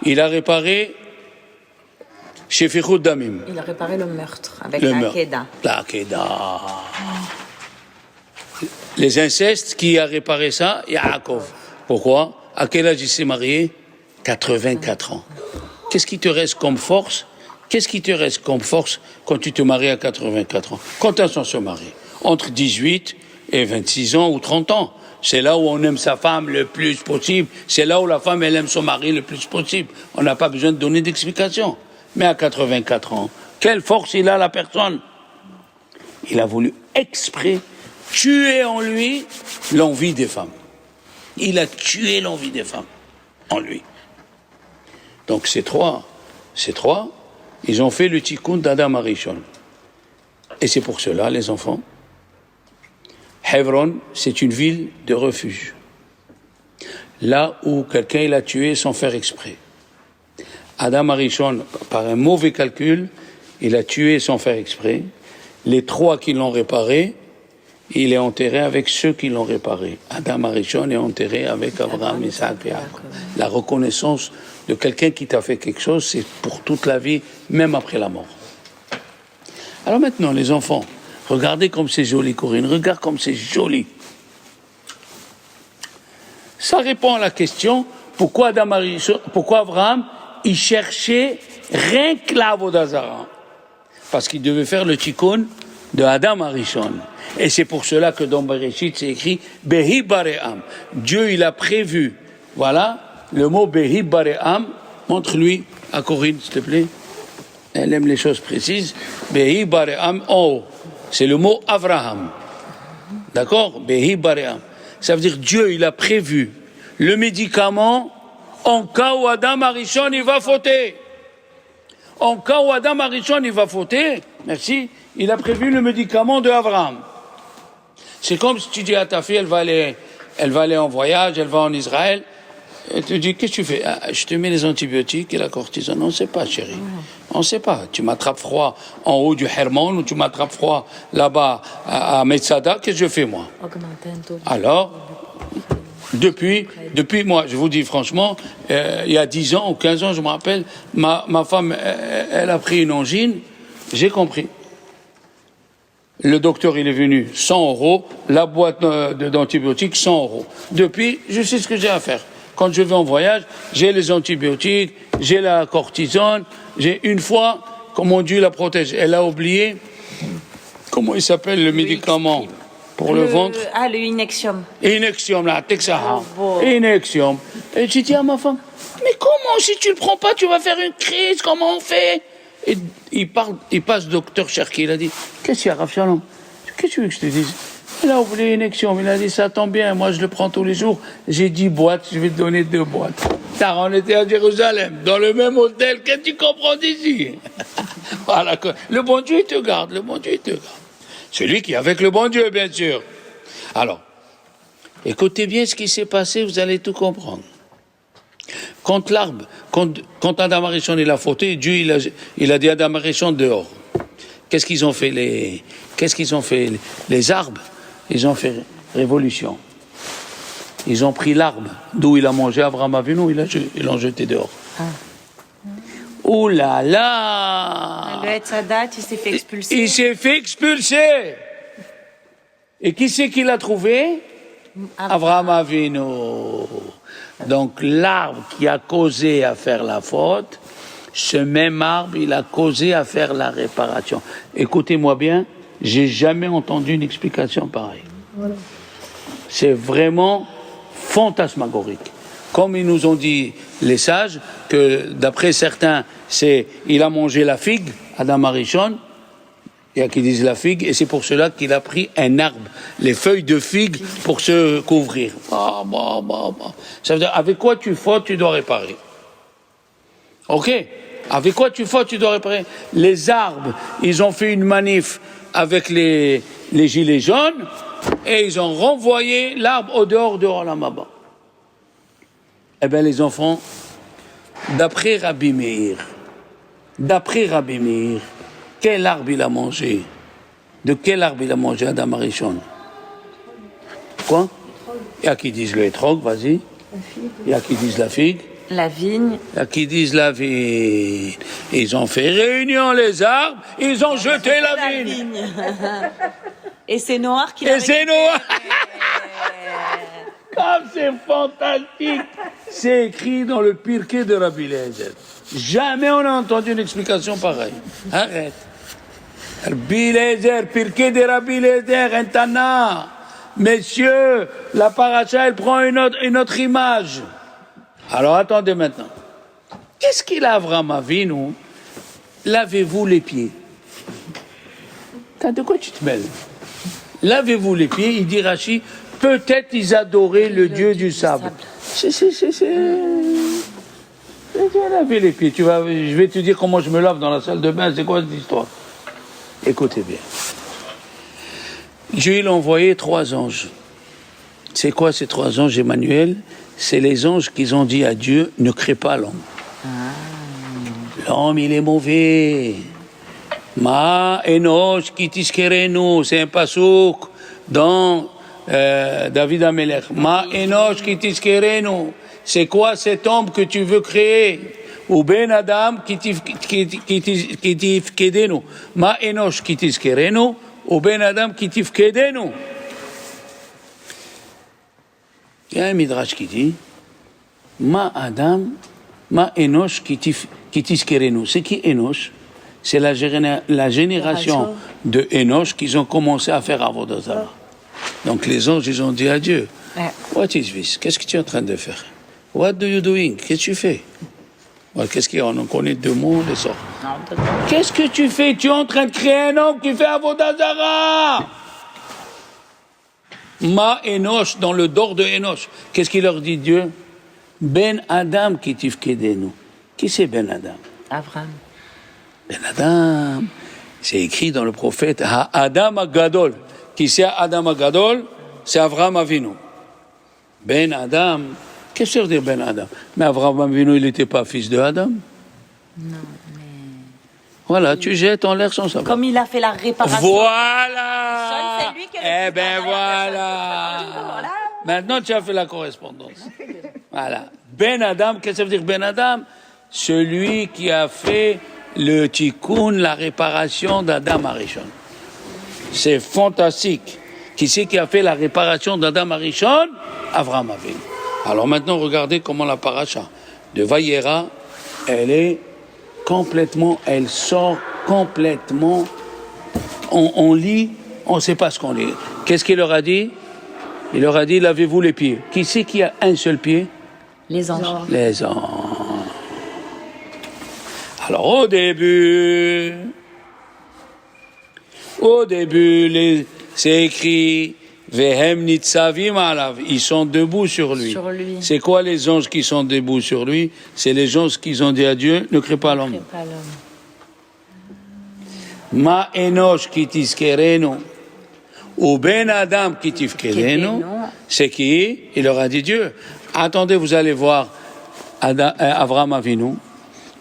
il a réparé chez Fichut Damim. Il a réparé le meurtre avec la Akedah. La Akedah. Les incestes, qui a réparé ça? Yaakov. Pourquoi? À quel âge il s'est marié? 84 ans. Qu'est-ce qui te reste comme force? Qu'est-ce qui te reste comme force quand tu te maries à 84 ans? Quand est-ce qu'on se marie? Entre 18 et 26 ans ou 30 ans. C'est là où on aime sa femme le plus possible. C'est là où la femme, elle aime son mari le plus possible. On n'a pas besoin de donner d'explication. Mais à 84 ans, quelle force il a, la personne? Il a voulu exprès tuer en lui l'envie des femmes. Il a tué l'envie des femmes en lui. Donc ces trois, ils ont fait le tikkun d'Adam Arishon. Et c'est pour cela, les enfants, Hebron, c'est une ville de refuge. Là où quelqu'un il a tué sans faire exprès. Adam Arishon, par un mauvais calcul, il a tué sans faire exprès. Les trois qui l'ont réparé, il est enterré avec ceux qui l'ont réparé. Adam Arishon est enterré avec Abraham, Isaac et Jacob. La reconnaissance de quelqu'un qui t'a fait quelque chose, c'est pour toute la vie, même après la mort. Alors maintenant, les enfants, regardez comme c'est joli, Corinne. Regarde comme c'est joli. Ça répond à la question pourquoi Abraham il cherchait rien que la Avodah Zarah. Parce qu'il devait faire le tikkun de Adam Arishon. Et c'est pour cela que dans Bereshit c'est écrit Behi Bare'am. Dieu il a prévu. Voilà le mot Behi Bare'am. Montre-lui à Corinne, s'il te plaît. Elle aime les choses précises. Behi Bare'am en haut. C'est le mot Avraham. D'accord? Behi Bare'am. Ça veut dire Dieu, il a prévu le médicament en cas où Adam Arishon, il va fauter. En cas où Adam Arishon, il va fauter, merci, il a prévu le médicament de Avraham. C'est comme si tu dis à ta fille, elle va aller en voyage, elle va en Israël. Elle te dit, qu'est-ce que tu fais? Je te mets les antibiotiques et la cortisone. On ne sait pas, chérie. On ne sait pas. Tu m'attrapes froid en haut du Hermon ou tu m'attrapes froid là-bas à Metzada. Qu'est-ce que je fais, moi? Alors, depuis moi, je vous dis franchement, il y a 10 ans ou 15 ans, je me rappelle, ma femme, elle a pris une angine. J'ai compris. Le docteur, il est venu, 100 €. La boîte d'antibiotiques, 100 €. Depuis, je sais ce que j'ai à faire. Quand je vais en voyage, j'ai les antibiotiques, j'ai la cortisone, j'ai une fois, comment Dieu la protège. Elle a oublié, comment il s'appelle le médicament pour le ventre? Ah, le Inexium. Inexium, là, Texaha. Inexium. Et j'ai dit à ma femme, mais comment, si tu le prends pas, tu vas faire une crise, comment on fait? Et il passe docteur Cherki, il a dit, qu'est-ce qu'il y a, Rav Shalom? Qu'est-ce que tu veux que je te dise? Il a oublié Inexium, il a dit, ça tombe bien, moi je le prends tous les jours, j'ai 10 boîtes, je vais te donner 2 boîtes. Car on était à Jérusalem, dans le même hôtel, qu'est-ce que tu comprends d'ici? Voilà, le bon Dieu il te garde, le bon Dieu il te garde. Celui qui est avec le bon Dieu, bien sûr. Alors, écoutez bien ce qui s'est passé, vous allez tout comprendre. Quand l'arbre, quand Adam Arishon il a fauté, Dieu il a dit à Adam Arishon dehors. Qu'est-ce qu'ils ont fait les arbres? Ils ont fait révolution. Ils ont pris l'arbre d'où il a mangé Avraham Avinu, ils l'ont jeté dehors. Ouh là là! Le Hetzadat, il s'est fait expulser. Il s'est fait expulser. Et qui c'est qui l'a trouvé? Avraham Avinu. Donc l'arbre qui a causé à faire la faute, ce même arbre, il a causé à faire la réparation. Écoutez-moi bien, j'ai jamais entendu une explication pareille. Voilà. C'est vraiment fantasmagorique. Comme ils nous ont dit les sages, que d'après certains, il a mangé la figue, Adam Arishon, il y a qui disent la figue, et c'est pour cela qu'il a pris un arbre, les feuilles de figue pour se couvrir. Ça veut dire, avec quoi tu fautes, tu dois réparer. Ok? Avec quoi tu fautes, tu dois réparer. Les arbres, ils ont fait une manif avec les gilets jaunes, et ils ont renvoyé l'arbre au dehors de Olam Haba. Eh bien, les enfants, d'après Rabbi Meir, quel arbre il a mangé? De quel arbre il a mangé Adam Arishon? Quoi? Il y a qui disent le hétrog, vas-y. Il y a qui disent la figue. La vigne. Il y a qui disent la vigne. Ils ont fait réunion les arbres, ils ont jeté la vigne. Et c'est Noir qui l'a récupéré. Et c'est Noir. Comme c'est fantastique. C'est écrit dans le Pirkei de Rabbi Eliezer. Jamais on a entendu une explication pareille. Arrête. Rabbi Eliezer, Pirkei de Rabbi Eliezer, un Tana. Messieurs, la paracha, elle prend une autre image. Alors attendez maintenant. Qu'est-ce qu'il a Avraham Avinu? Lavez-vous les pieds. De quoi tu te mêles? Lavez-vous les pieds, il dit Rashi, peut-être ils adoraient le Dieu du sable. C'est. Laver les pieds. Je vais te dire comment je me lave dans la salle de bain, c'est quoi cette histoire? Écoutez bien. Dieu il a envoyé 3 anges. C'est quoi ces 3 anges, Emmanuel? C'est les anges qui ont dit à Dieu, ne crée pas l'homme. L'homme, il est mauvais. Ma enosh ki tiskerenu, c'est un pasouk dans David Amelech. Ma enosh ki tiskerenu, c'est quoi cet homme que tu veux créer? Ou ben adam ki tifkedenu. Ma enosh ki tiskerenu, ou ben adam ki tifkedenu. Il y a un midrash qui dit Ma Adam, Ma Enosh qui tiskerenu. C'est qui Enosh? C'est la génération de Enosh qu'ils ont commencé à faire Avodah Zarah. Donc les anges, ils ont dit à Dieu What is this? Qu'est-ce que tu es en train de faire? What do you doing? Qu'est-ce que tu fais? Qu'est-ce qu'il y a? On en connaît 2 mots, les sorts. Qu'est-ce que tu fais? Tu es en train de créer un homme qui fait Avodah Zarah. Ma Enosh, dans le dor de Enosh. Qu'est-ce qu'il leur dit Dieu? Ben Adam qui tifkedenu. Qui c'est Ben Adam? Avraham. Ben Adam, c'est écrit dans le prophète Ha Adam Agadol. qui c'est Adam Agadol, c'est Avraham Avinu. Ben Adam, qu'est-ce que ça veut dire Ben Adam? Mais Avraham Avinu, il n'était pas fils de Adam. Non, mais... Voilà, tu jettes en l'air son savoir. Comme il a fait la réparation. Voilà. C'est lui qui a Eh ben voilà. Maintenant, tu as fait la correspondance. Voilà. Ben Adam, qu'est-ce que ça veut dire Ben Adam? Celui qui a fait le tikkun, la réparation d'Adam Arishon. C'est fantastique. Qui c'est qui a fait la réparation d'Adam Arishon? Avraham Avinu. Alors maintenant, regardez comment la paracha de Vayera, elle est complètement, elle sort complètement. On lit, on ne sait pas ce qu'on lit. Qu'est-ce qu'il leur a dit? Il leur a dit, lavez-vous les pieds. Qui c'est qui a un seul pied? Les anges. Les anges. Alors au début, c'est écrit Vehem nitzavim alav. Ils sont debout sur lui. Sur lui. C'est quoi les anges qui sont debout sur lui? C'est les anges qui ont dit à Dieu, ne crée pas l'homme. Ma enosh ki tiskerenu ou ben adam ki tifkerenu. C'est qui? Il leur a dit Dieu. Attendez, vous allez voir Avraham Avinu.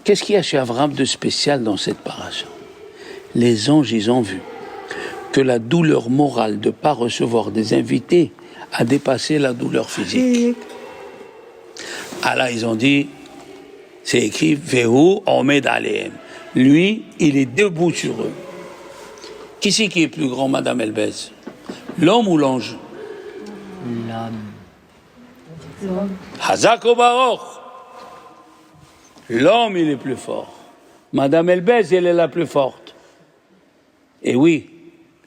Qu'est-ce qu'il y a chez Avraham de spécial dans cette paracha? Les anges, ils ont vu que la douleur morale de ne pas recevoir des invités a dépassé la douleur physique. Ah là, ils ont dit, c'est écrit, Vehu omed alehem. Lui, il est debout sur eux. Qui c'est qui est plus grand, Madame Elbez? L'homme ou l'ange? L'homme. Hazak o Baruch. L'homme, il est plus fort. Madame Elbez, elle est la plus forte. Et oui,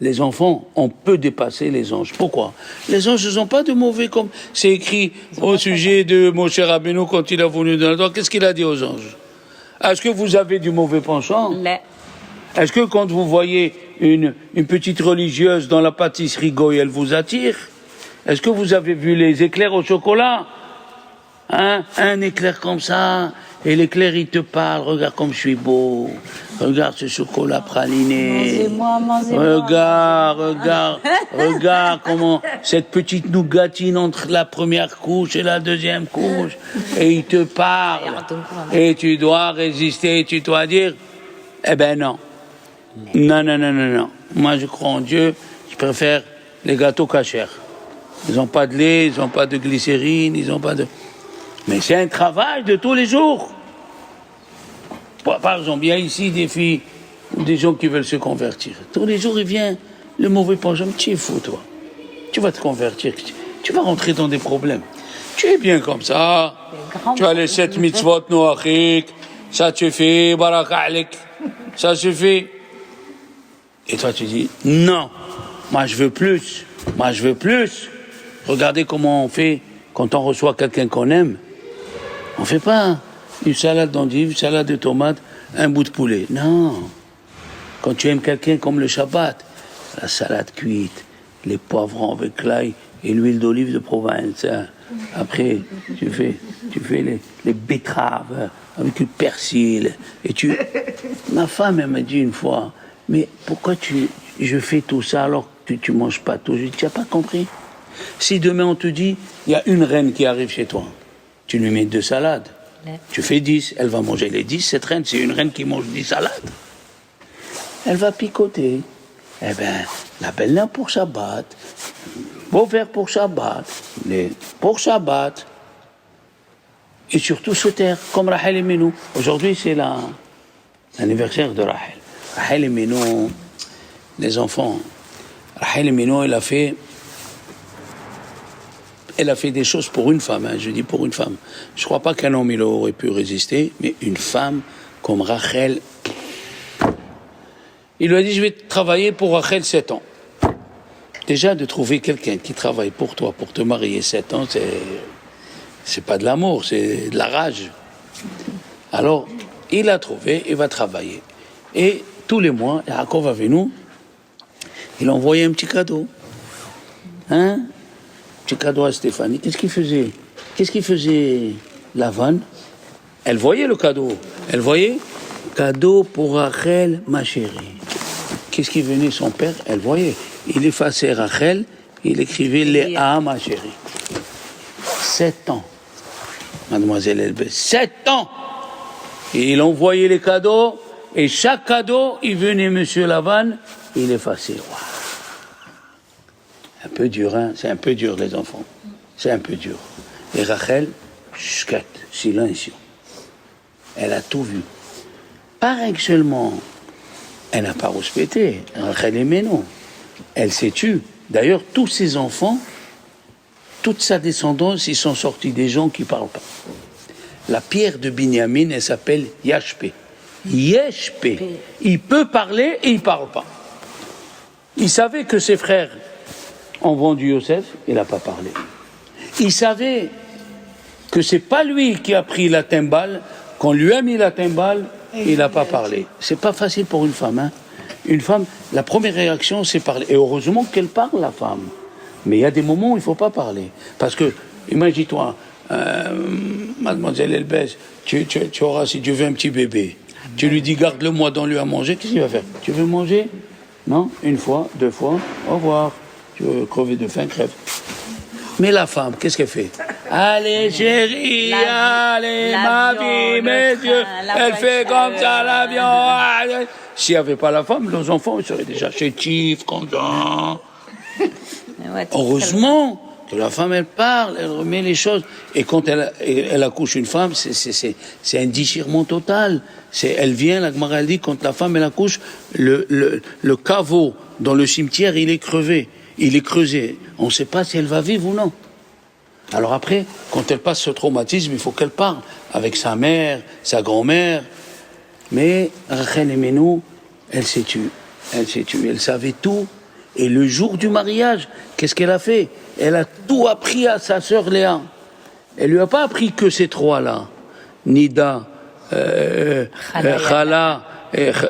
les enfants, on peut dépasser les anges. Pourquoi? Les anges n'ont pas de mauvais comme... C'est écrit au sujet de Moshe Rabbeinu quand il a venu dans le temps. Qu'est-ce qu'il a dit aux anges? Est-ce que vous avez du mauvais penchant? Est-ce que quand vous voyez une petite religieuse dans la pâtisserie Goy, elle vous attire? Est-ce que vous avez vu les éclairs au chocolat? Hein? Un éclair comme ça, et l'éclair il te parle, regarde comme je suis beau, regarde ce chocolat praliné, regarde comment cette petite nougatine entre la première couche et la deuxième couche, et il te parle, et tu dois résister, tu dois dire, eh ben non, non, moi je crois en Dieu, je préfère les gâteaux cachers, ils n'ont pas de lait, ils n'ont pas de glycérine, ils n'ont pas de... Mais c'est un travail de tous les jours. Par exemple, il y a ici des filles ou des gens qui veulent se convertir. Tous les jours, il vient le mauvais penchant. Tu es fou, toi. Tu vas te convertir. Tu vas rentrer dans des problèmes. Tu es bien comme ça. Tu as les 7 mitzvot noachik. Ça te fait, baraka alik. Ça suffit. Et toi, tu dis, non. Moi, je veux plus. Moi, je veux plus. Regardez comment on fait quand on reçoit quelqu'un qu'on aime. On ne fait pas une salade d'endives, une salade de tomates, un bout de poulet. Non. Quand tu aimes quelqu'un comme le Shabbat, la salade cuite, les poivrons avec l'ail et l'huile d'olive de Provence. Hein. Après, tu fais les betteraves avec le persil. Et tu... Ma femme, elle m'a dit une fois, mais pourquoi je fais tout ça alors que tu ne manges pas tout? Je dis, tu n'as pas compris? Si demain on te dit, il y a une reine qui arrive chez toi, tu lui mets 2 salades. Tu fais 10, elle va manger les 10, cette reine, c'est une reine qui mange 10 salades. Elle va picoter. Eh bien, la belle-là pour Shabbat, beau verre pour Shabbat, pour Shabbat, et surtout se taire, comme Rachel et Menou. Aujourd'hui, c'est l'anniversaire de Rachel. Rachel et Menou, les enfants. Rachel et Menou, elle a fait des choses pour une femme, hein, je dis pour une femme. Je ne crois pas qu'un homme il aurait pu résister, mais une femme comme Rachel, il lui a dit, je vais travailler pour Rachel 7 ans. Déjà, de trouver quelqu'un qui travaille pour toi, pour te marier 7 ans, c'est pas de l'amour, c'est de la rage. Alors, il a trouvé, il va travailler. Et tous les mois, Yaakov Avinu, il envoyait un petit cadeau. Hein? Petit cadeau à Stéphanie. Qu'est-ce qu'il faisait Lavan? Elle voyait le cadeau. Elle voyait cadeau pour Rachel, ma chérie. Qu'est-ce qui venait son père? Elle voyait. il effaçait Rachel, il écrivait Léa, ma chérie. 7 ans, mademoiselle Elbès, 7 ans. Et il envoyait les cadeaux, et chaque cadeau, il venait monsieur Lavan, il effaçait. Wow. Un peu dur, hein? C'est un peu dur, les enfants. C'est un peu dur. Et Rachel, chut, silence. Elle a tout vu. Pareil que seulement, elle n'a pas respecté. Rachel aimait non. Elle s'est tue. D'ailleurs, tous ses enfants, toute sa descendance, ils sont sortis des gens qui ne parlent pas. La pierre de Binyamin, elle s'appelle Yashpé. Yeshpé. Il peut parler et il ne parle pas. Il savait que ses frères ont vendu Yosef, il n'a pas parlé. Il savait que c'est pas lui qui a pris la timbale, qu'on lui a mis la timbale, il n'a pas parlé. C'est pas facile pour une femme, hein. Une femme, la première réaction, c'est parler. Et heureusement qu'elle parle, la femme. Mais il y a des moments où il ne faut pas parler. Parce que, imagine-toi, mademoiselle Elbès, tu auras, si Dieu veut, un petit bébé. Tu lui dis, garde-le-moi, donne-lui à manger. Qu'est-ce qu'il va faire? Tu veux manger? Non? Une fois, 2 fois, au revoir. Tu veux crever de faim, crève. Mais la femme, qu'est-ce qu'elle fait? Allez, chérie, allez, ma vie, mes yeux. Elle fait comme ça, l'avion. S'il n'y avait pas la femme, nos enfants ils seraient déjà chétifs, contents. Heureusement que la femme, elle parle, elle remet les choses. Et quand elle accouche une femme, c'est un déchirement total. Elle vient, la Gemara elle dit, quand la femme, elle accouche, le caveau dans le cimetière, il est crevé. Il est creusé. On ne sait pas si elle va vivre ou non. Alors après, quand elle passe ce traumatisme, il faut qu'elle parle avec sa mère, sa grand-mère. Mais Rachel Emenu, elle s'est tue. Elle s'est tue. Elle savait tout. Et le jour du mariage, qu'est-ce qu'elle a fait? Elle a tout appris à sa sœur Léa. Elle lui a pas appris que ces 3-là. Nida, Khala,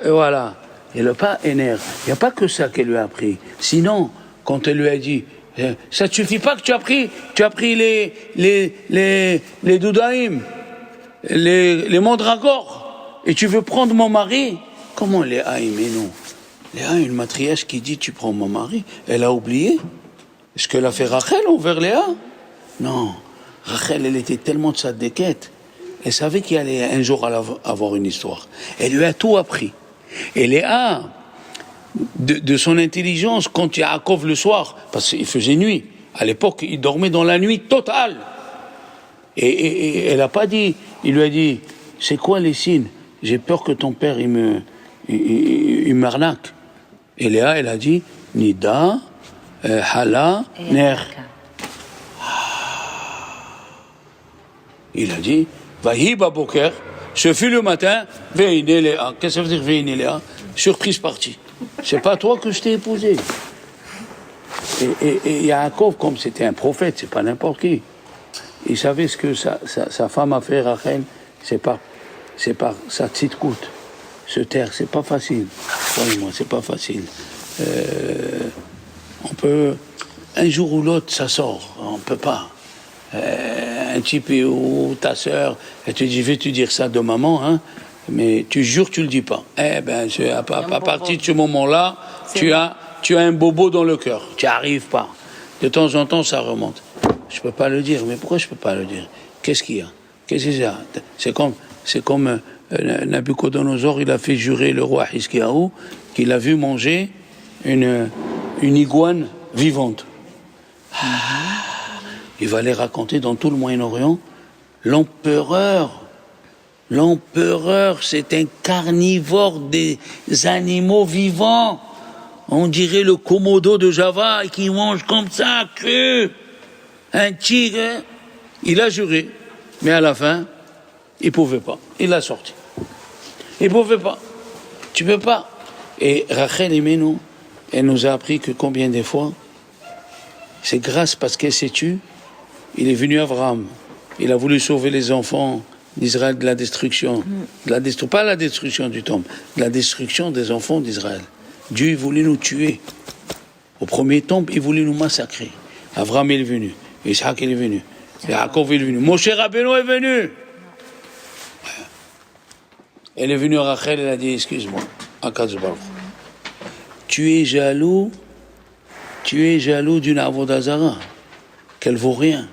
voilà. Elle n'a pas énervé. Il n'y a pas que ça qu'elle lui a appris. Sinon, quand elle lui a dit, ça ne suffit pas que tu as pris les doudaïm, les mandragores, et tu veux prendre mon mari? Comment Léa aimait non? Léa, une matriarche qui dit, tu prends mon mari, elle a oublié ce que l'a fait Rachel envers Léa? Non, Rachel, elle était tellement de sa déquête, elle savait qu'il allait un jour avoir une histoire. Elle lui a tout appris. Et Léa, de son intelligence, quand Yaakov le soir, parce qu'il faisait nuit, à l'époque, il dormait dans la nuit totale. Et elle n'a pas dit, il lui a dit, c'est quoi les signes? J'ai peur que ton père, il m'arnaque. Et Léa, elle a dit, Nida, Hala, Ner. Il a dit, Vahi baboker, ce fut le matin, Veine Léa. Qu'est-ce que ça veut dire Veine Léa? Surprise partie. C'est pas toi que je t'ai épousé. Et Yaakov, comme c'était un prophète, c'est pas n'importe qui. Il savait ce que sa femme a fait, Rachel, c'est par sa petite coûte. Se taire, c'est pas facile. Croyez-moi, c'est pas facile. On peut, un jour ou l'autre, ça sort. On peut pas. Un type ou ta sœur, elle te dit, je vais te dire ça de maman, hein, mais tu jures, tu le dis pas. Eh ben, à partir de ce moment-là, tu as un bobo dans le cœur. Tu n'y arrives pas. De temps en temps, ça remonte. Je peux pas le dire. Mais pourquoi je peux pas le dire? Qu'est-ce qu'il y a? Qu'est-ce que c'est ça? C'est comme Nabucodonosor, il a fait jurer le roi Hiskiaou qu'il a vu manger une iguane vivante. Il va les raconter dans tout le Moyen-Orient. L'empereur, c'est un carnivore des animaux vivants. On dirait le Komodo de Java qui mange comme ça, cru. Un tigre. Il a juré. Mais à la fin, il ne pouvait pas. Il l'a sorti. Il ne pouvait pas. Tu ne peux pas. Et Rachel Emenu, elle nous a appris que combien de fois, c'est grâce parce qu'elle s'est tue, il est venu Abraham. Il a voulu sauver les enfants d'Israël de la destruction. Pas la destruction du temple, de la destruction des enfants d'Israël. Dieu il voulait nous tuer. Au premier temple, il voulait nous massacrer. Abraham est venu. Isaac est venu. Yaakov est venu. Moshe Rabbeinu est venu. Elle est venue à Rachel, elle a dit, excuse-moi, Akadosh Baruch Hu, tu es jaloux tu es jaloux d'une Avodazara, qu'elle vaut rien.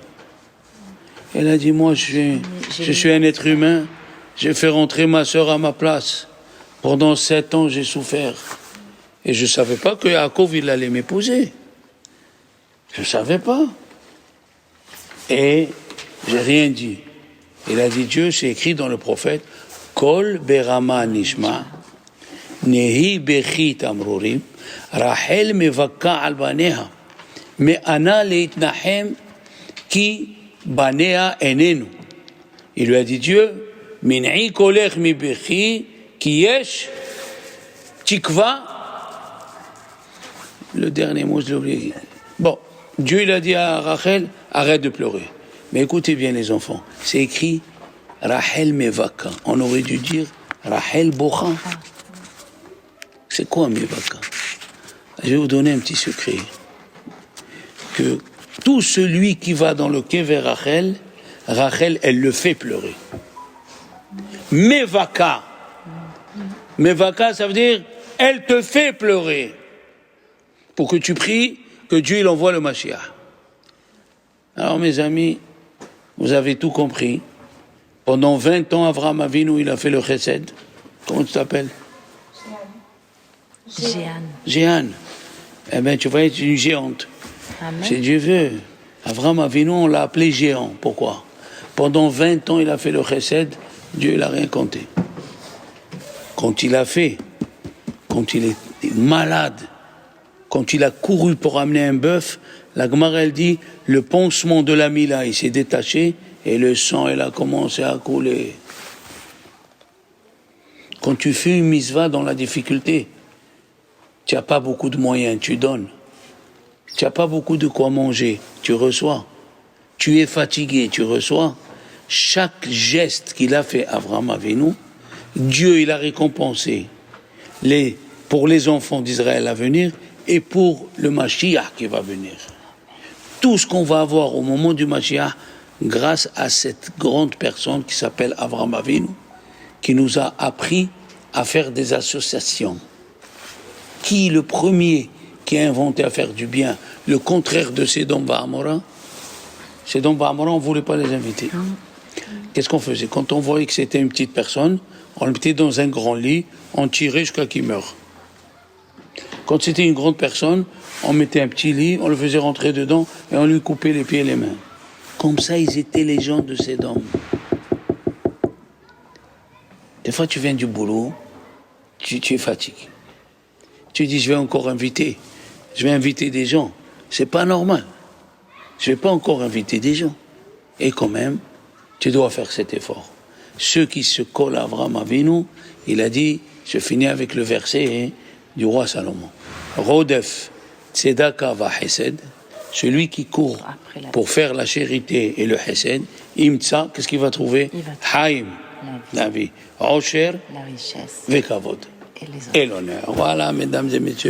Elle a dit, moi, je suis un être humain, j'ai fait rentrer ma sœur à ma place. Pendant 7 ans, j'ai souffert. Et je ne savais pas que Yaakov, il allait m'épouser. Je ne savais pas. Et j'ai rien dit. Il a dit, Dieu, c'est écrit dans le prophète, Kol berama nishma, nehi bechi tamrurim, Rachel mevaka al baneha, me ana leitnahem ki banea enenu. Il lui a dit, Dieu, min'i kolech mi bechi, ki yesh tikva. Le dernier mot, je l'ai oublié. Bon, Dieu, il a dit à Rachel, arrête de pleurer. Mais écoutez bien les enfants, c'est écrit Rachel Mevaka. On aurait dû dire Rachel Bocha. C'est quoi Mevaka? Je vais vous donner un petit secret. Que tout celui qui va dans le quai vers Rachel, Rachel, elle le fait pleurer. Mevaka. Mevaka, ça veut dire elle te fait pleurer. Pour que tu pries que Dieu il envoie le Mashiach. Alors mes amis, vous avez tout compris. Pendant 20 ans, Avraham Avinu, il a fait le chesed. Comment tu t'appelles? Jeanne. Jeanne. Eh bien, tu vas être une géante. Amen. Si Dieu veut. Avraham Avinu, on l'a appelé géant. Pourquoi? Pendant 20 ans, il a fait le chesed. Dieu, il n'a rien compté. Quand il a fait, quand il est malade, quand il a couru pour amener un bœuf, la Gemara, elle dit, le pansement de la Mila, il s'est détaché et le sang, il a commencé à couler. Quand tu fais une mitzvah dans la difficulté, tu n'as pas beaucoup de moyens, tu donnes. Tu n'as pas beaucoup de quoi manger, tu reçois. Tu es fatigué, tu reçois. Chaque geste qu'il a fait, Avraham Avinu, Dieu, il a récompensé pour les enfants d'Israël à venir et pour le Mashiach qui va venir. Tout ce qu'on va avoir au moment du Mashiach, grâce à cette grande personne qui s'appelle Avraham Avinu, qui nous a appris à faire des associations. Qui le premier qui a inventé à faire du bien, le contraire de Sedom Va'amora? Sedom Va'amora, on ne voulait pas les inviter. Qu'est-ce qu'on faisait? Quand on voyait que c'était une petite personne, on le mettait dans un grand lit, on tirait jusqu'à qu'il meure. Quand c'était une grande personne, on mettait un petit lit, on le faisait rentrer dedans et on lui coupait les pieds et les mains. Comme ça, ils étaient les gens de Sedom. Des fois, tu viens du boulot, tu es fatigué. Tu dis, je vais encore inviter. Je vais inviter des gens. C'est pas normal. Je vais pas encore inviter des gens. Et quand même, tu dois faire cet effort. Ceux qui se collent à Avraham Avinu, il a dit, je finis avec le verset du roi Salomon. Rodef tzedaka va hesed, celui qui court pour faire la charité et le hesed, imtsa, qu'est-ce qu'il va trouver? Haïm, la vie. Osher, La richesse. Vekavod. Et l'honneur. Voilà, mesdames et messieurs.